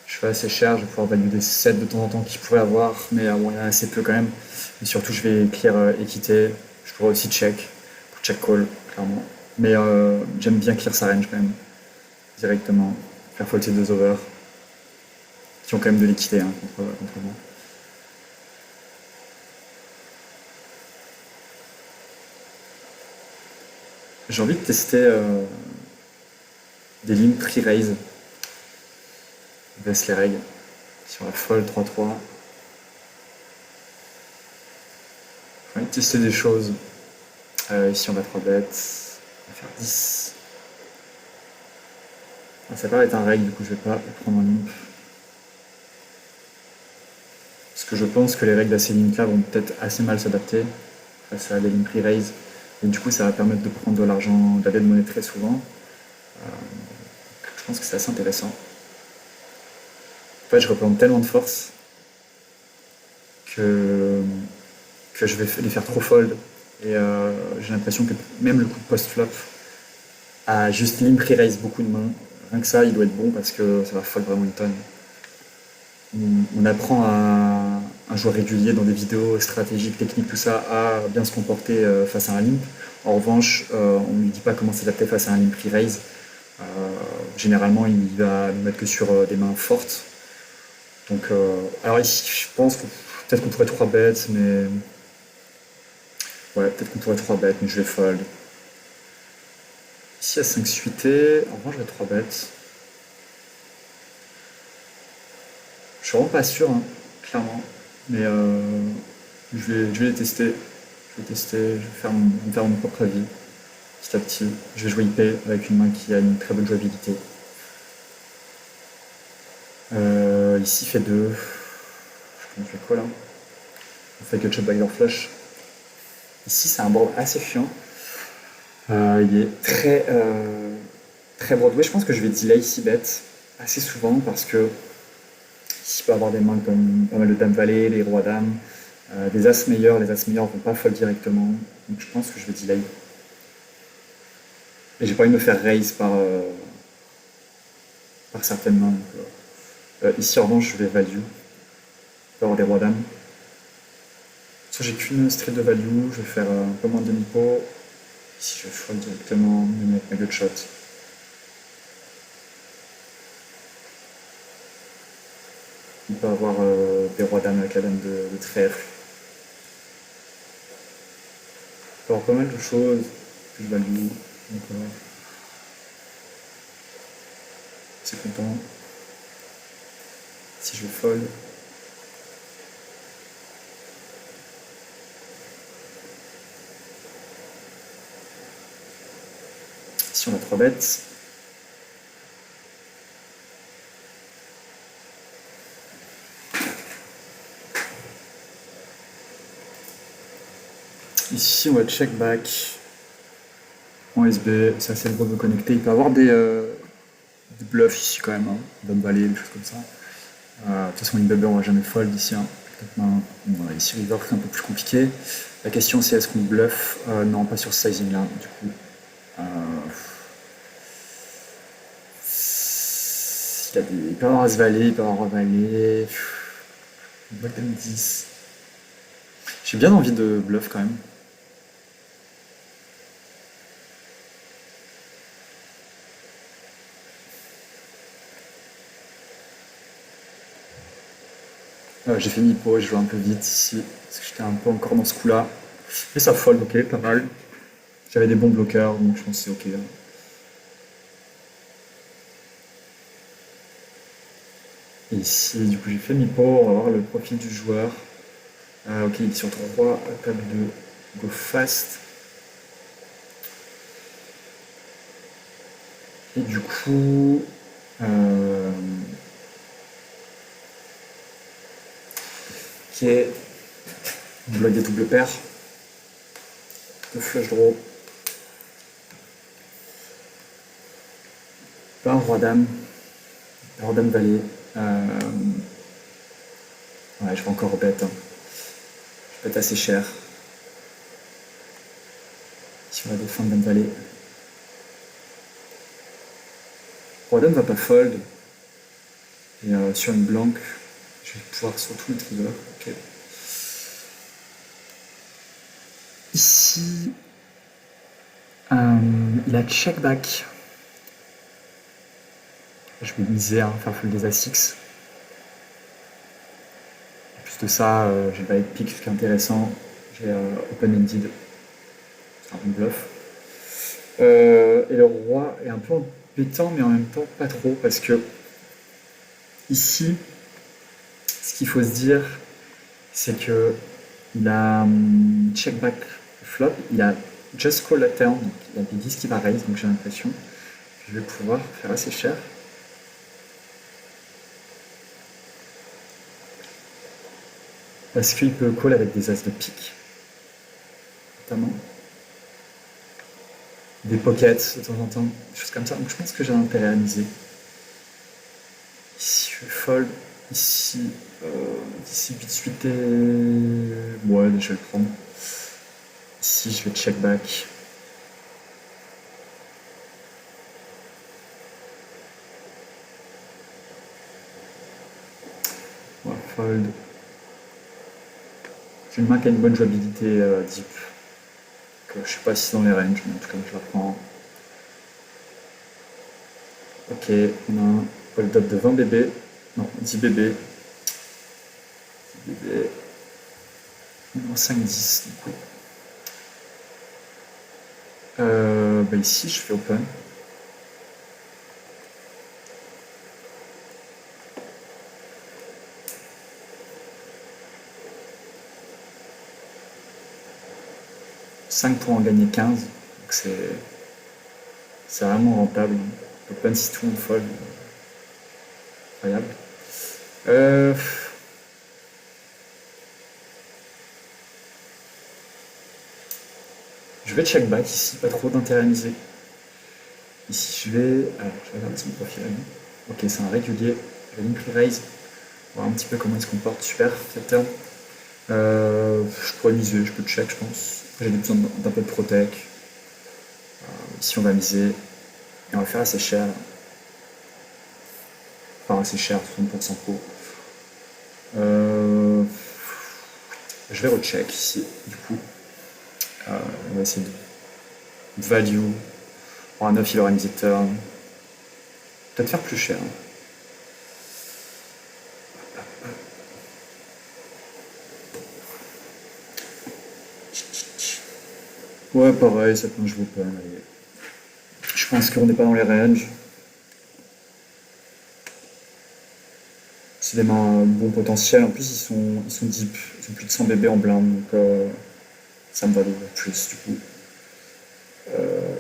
Je suis assez cher, je vais pouvoir value des 7 de temps en temps qu'il pourrait avoir, mais bon, il y en a assez peu quand même. Et surtout, je vais clear équité. Je pourrais aussi check, pour check call, clairement. Mais j'aime bien clear sa range quand même, directement. Faire fold ces 2 over, qui ont quand même de l'équité hein, contre moi. J'ai envie de tester des lignes pre-raise. Baisse les règles. Sur la fold 3-3. J'ai envie de tester des choses. Ici on va 3 bêtes. On va faire 10. Ah, ça va être un règle, du coup je vais pas prendre un limp. Parce que je pense que les règles à ces lignes-là vont peut-être assez mal s'adapter face à des lignes pre-raise. Et du coup ça va permettre de prendre de l'argent, de la dead money très souvent. Je pense que c'est assez intéressant. En fait je représente tellement de force que je vais les faire trop fold. Et j'ai l'impression que même le coup de post-flop à juste limp raise beaucoup de mains. Rien que ça, il doit être bon parce que ça va fold vraiment une tonne. On apprend à un joueur régulier dans des vidéos stratégiques, techniques, tout ça, à bien se comporter face à un limp. En revanche, on ne lui dit pas comment s'adapter face à un limp raise. Euh, Généralement, il va nous mettre que sur des mains fortes. Donc, alors ici, je pense que peut-être qu'on pourrait 3 bêtes, mais ouais, peut-être qu'on pourrait 3 bêtes, mais je vais fold. Ici à 5 suité, en revanche, je vais 3 bêtes. Je suis vraiment pas sûr, hein, clairement. Mais je vais les tester. Je vais tester, je vais faire mon propre avis petit à petit. Je vais jouer IP avec une main qui a une très bonne jouabilité. Ici fait 2. On fait quoi là? On fait que chop backdoor flush. Ici c'est un board assez chiant. Il est très Broadway. Je pense que je vais delay ici bet assez souvent parce que ici il peut avoir des mains comme pas mal de dames valet, les rois dames, des as meilleurs. Les as meilleurs vont pas fold directement. Donc je pense que je vais delay. Et j'ai pas envie de me faire raise par certaines mains. Donc, ici en revanche je vais value. Je peux avoir des rois dames. Soit j'ai qu'une street de value, je vais faire un peu moins de demi-pot. Ici je vais fold directement, même avec ma gut shot. Il peut avoir des rois dames avec la dame de trèfle. Il peut avoir pas mal de choses que je value. Donc, c'est content. Si je fold. Si on a 3 bêtes. Ici on va check back. En SB, c'est assez gros de me connecter. Il peut avoir des bluffs ici quand même, hein. Dame valet, des choses comme ça. De toute façon, une bébé, on va jamais fold ici, hein. Bon, ici, river, c'est un peu plus compliqué. La question, c'est est-ce qu'on bluffe? Non, pas sur ce sizing là, du coup. Il peut avoir as valet, il peut avoir roi valet. Black dame 10. J'ai bien envie de bluff quand même. J'ai fait mi-pot, je joue un peu vite ici, parce que j'étais un peu encore dans ce coup-là. Mais ça fold, ok, pas mal. J'avais des bons bloqueurs, donc je pense que c'est ok. Et ici, du coup, j'ai fait mi-pot, on va voir le profil du joueur. Ok, il est sur 3, table de go fast. Et du coup, ok, on bloque des doubles paires, de flush draw. Pas un roi dame, roi dame valet. Ouais, je vais encore bet, hein. Je vais bet assez cher. Si on va défendre dame valet. Roi dame va pas fold. Et sur une blanque, je vais pouvoir surtout mettre river. Ok. Ici, il a check back. Je vais miser, hein, faire fold des A6. En plus de ça, j'ai pas avec pique, ce qui est intéressant. J'ai open-ended. C'est un bon bluff. Et le roi est un peu embêtant, mais en même temps pas trop, parce que ici, ce qu'il faut se dire, c'est que il a check back flop, il a just call la turn, donc il a des 10 qui va raise, donc j'ai l'impression que je vais pouvoir faire assez cher. Parce qu'il peut call avec des as de pique, notamment. Des pockets de temps en temps, des choses comme ça. Donc je pense que j'ai intérêt à miser. Ici je vais fold, ici 8 suité. Ouais, je vais le prendre. Ici je vais check back. fold. J'ai une main qui a une bonne jouabilité deep. Donc, je sais pas si c'est dans les ranges, mais en tout cas je la prends. Ok, on a un hold-up de 20 bébés. Non, 10 bébés. 10 bébés. On a 5-10 du coup. Bah ici je fais open. « 5 pour en gagner 15. Donc c'est vraiment rentable. Open si tout le monde fold. Incroyable. Euh, je vais check back ici, pas trop d'intérêt à miser. Ici je vais. Alors je vais regarder son profil à lui. Ok, c'est un régulier. Je vais link raise. Voir un petit peu comment il se comporte. Super, cette turn. Je pourrais miser, je peux check, je pense. J'ai besoin d'un peu de protec. Ici, on va miser. Et on va faire assez cher. Enfin, assez cher, 60% pro. Je vais recheck ici, du coup. On va essayer de value. Pour un 9, il aura misé turn. Peut-être faire plus cher. Ouais, pareil, cette main, je vous pas. Je pense qu'on n'est pas dans les ranges. C'est des mains bon potentiel. En plus, ils sont deep. Ils ont plus de 100 bébés en blind. Donc, ça me va d'ouvrir plus, du coup.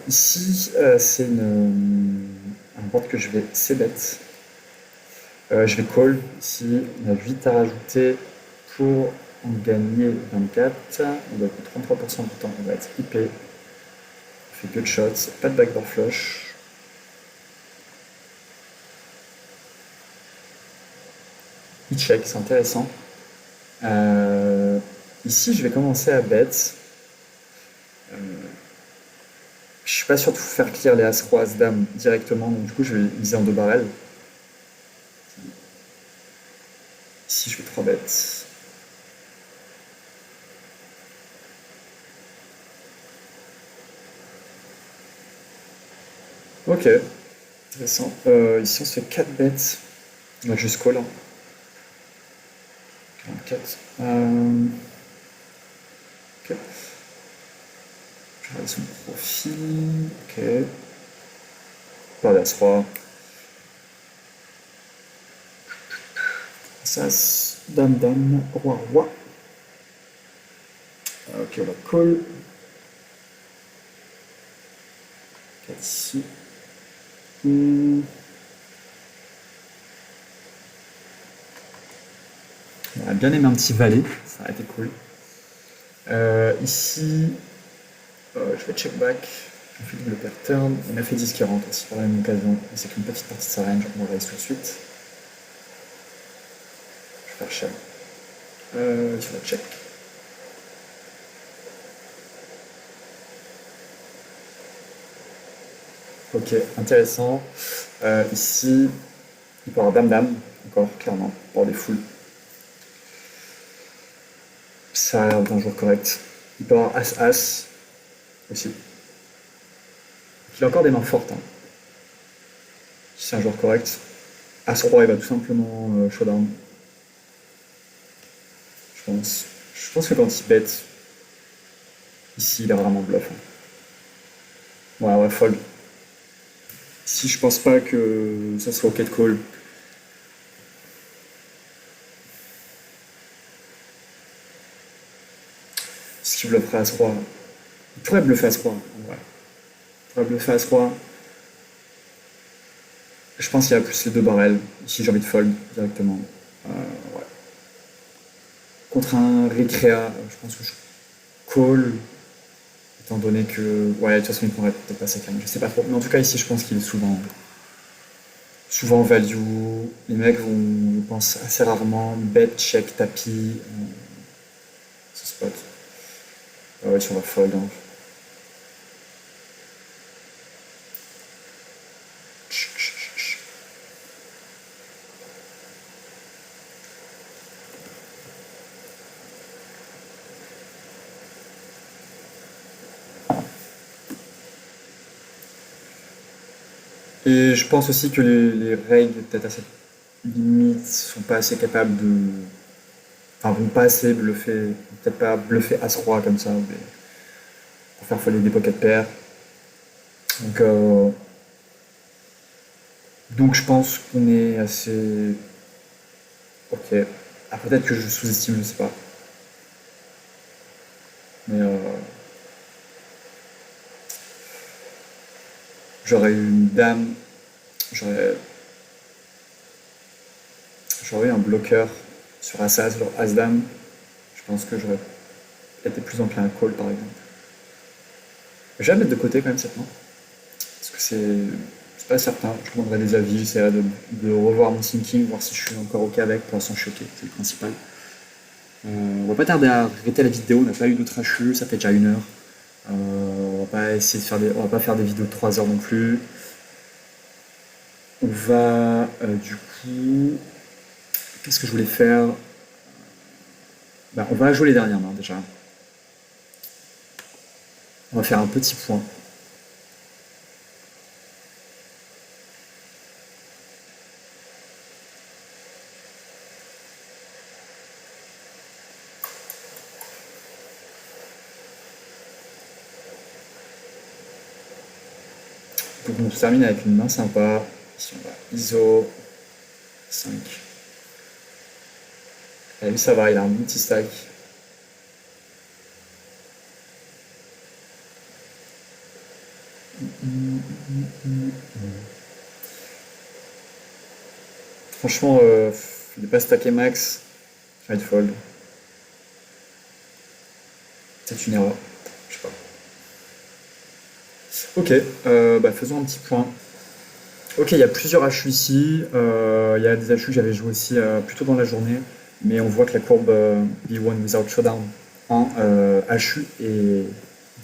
Ici, c'est un board que je vais c-bet. Je vais call. Ici, on a 8 à rajouter pour en gagner 24. On doit être 33% du temps. On va être IP. On fait que de shots. Pas de backdoor flush. Il check, c'est intéressant. Ici, je vais commencer à bet. Je suis pas sûr de faire clear les As-Roi, As-Dame directement, donc du coup, je vais miser en 2 barrels. Ici, je fais 3 bêtes. Ok, intéressant. Ici, on se fait 4 bêtes. On va juste call. 44. Ok. Je regarde son profil. Ok. Par l'As-Roi. As, Dame, Dame, Roi, Roi. Ok, on va call. 4 ici. On aurait bien aimé un petit valet, ça aurait été cool. Ici, je vais check back. On fait double pair turn. On a fait 10 qui rentre aussi par la même occasion. C'est qu'une petite partie de sa range, on va raise tout de suite. Je vais faire cher. Tu vas check. Ok, intéressant. Ici, il peut avoir dame-dame, encore, clairement, pour des foules. Ça a l'air d'un jour correct. Il peut avoir as-as aussi. Il a encore des mains fortes. Hein. Si c'est un joueur correct. As-roi, il va tout simplement showdown. Je pense. Je pense que quand il bête, ici, il est vraiment bluff. Hein. Ouais, fold. Ici, je pense pas que ça soit ok de call. Ce qu'il blufferait As-Roi. Il pourrait bluffer As-Roi, en vrai. Il pourrait bluffer As-Roi. Je pense qu'il y a plus les 2 barrels. Ici, j'ai envie de fold directement. Ouais. Contre un Recrea, je pense que je call. Étant donné que. Ouais, de toute façon, il prendrait peut-être pas sa cam. Je sais pas trop. Mais en tout cas, ici, je pense qu'il est souvent value. Les mecs vont, je pense, assez rarement bet, check, tapis. Ce spot. Ouais, si on va fold. Hein. Et je pense aussi que les règles, peut-être à cette limite, sont pas assez capables de. Enfin, vont pas assez bluffer. Peut-être pas bluffer As-Roi comme ça, mais pour faire folie des pocket pairs. Donc, donc je pense qu'on est assez. Ok. Ah, peut-être que je sous-estime, je sais pas. Mais j'aurais eu une dame, j'aurais j'aurais eu un bloqueur sur As-As, sur As-Dame. Je pense que j'aurais été plus enclin à call par exemple. Je vais la mettre de côté quand même cette main. Parce que c'est pas certain. Je demanderai des avis, j'essaierai de revoir mon thinking, voir si je suis encore ok avec. Pour l'instant, je suis ok, c'est le principal. On va pas tarder à arrêter la vidéo, on n'a pas eu d'autres HU, ça fait déjà 1 heure. On va pas essayer de faire on va pas faire des vidéos de 3 heures non plus. On va du coup, qu'est-ce que je voulais faire? Bah, on va jouer les dernières mains déjà. On va faire un petit point. Donc on se termine avec une main sympa. Ici on va ISO 5. Et lui ça va, il a un bon petit stack. Franchement, il n'est pas stacké max. Je vais fold. C'est une erreur. Je sais pas. Ok, bah faisons un petit point. Ok, il y a plusieurs HU ici. Il y a des HU que j'avais joué aussi plutôt dans la journée. Mais on voit que la courbe B1 without showdown en HU est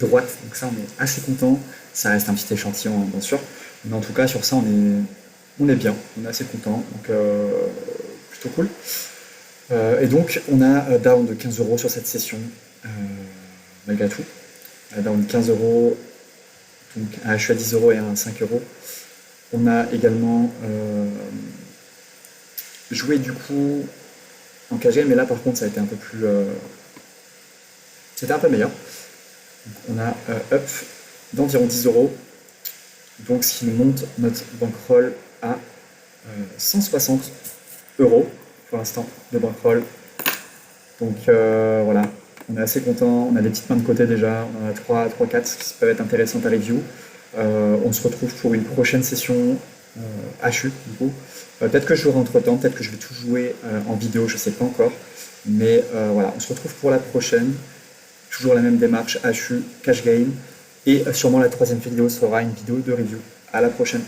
droite. Donc ça, on est assez content. Ça reste un petit échantillon, hein, bien sûr. Mais en tout cas, sur ça, on est bien. On est assez content. Donc plutôt cool. Et donc, on a down de 15 euros sur cette session, euh, malgré tout. Down de 15 euros, donc un HU à 10 euros et un 5 euros. On a également joué du coup en KG, mais là par contre ça a été un peu plus. C'était un peu meilleur. Donc, on a up d'environ 10 euros, donc ce qui nous monte notre bankroll à 160 euros pour l'instant de bankroll. Donc voilà, on est assez content. On a des petites mains de côté déjà. On en a 3, 4 qui peuvent être intéressantes à review. On se retrouve pour une prochaine session HU du coup. Peut-être que je jouerai entre temps, peut-être que je vais tout jouer en vidéo, je ne sais pas encore. Mais voilà, on se retrouve pour la prochaine. Toujours la même démarche, HU, cash game. Et sûrement la troisième vidéo sera une vidéo de review. À la prochaine.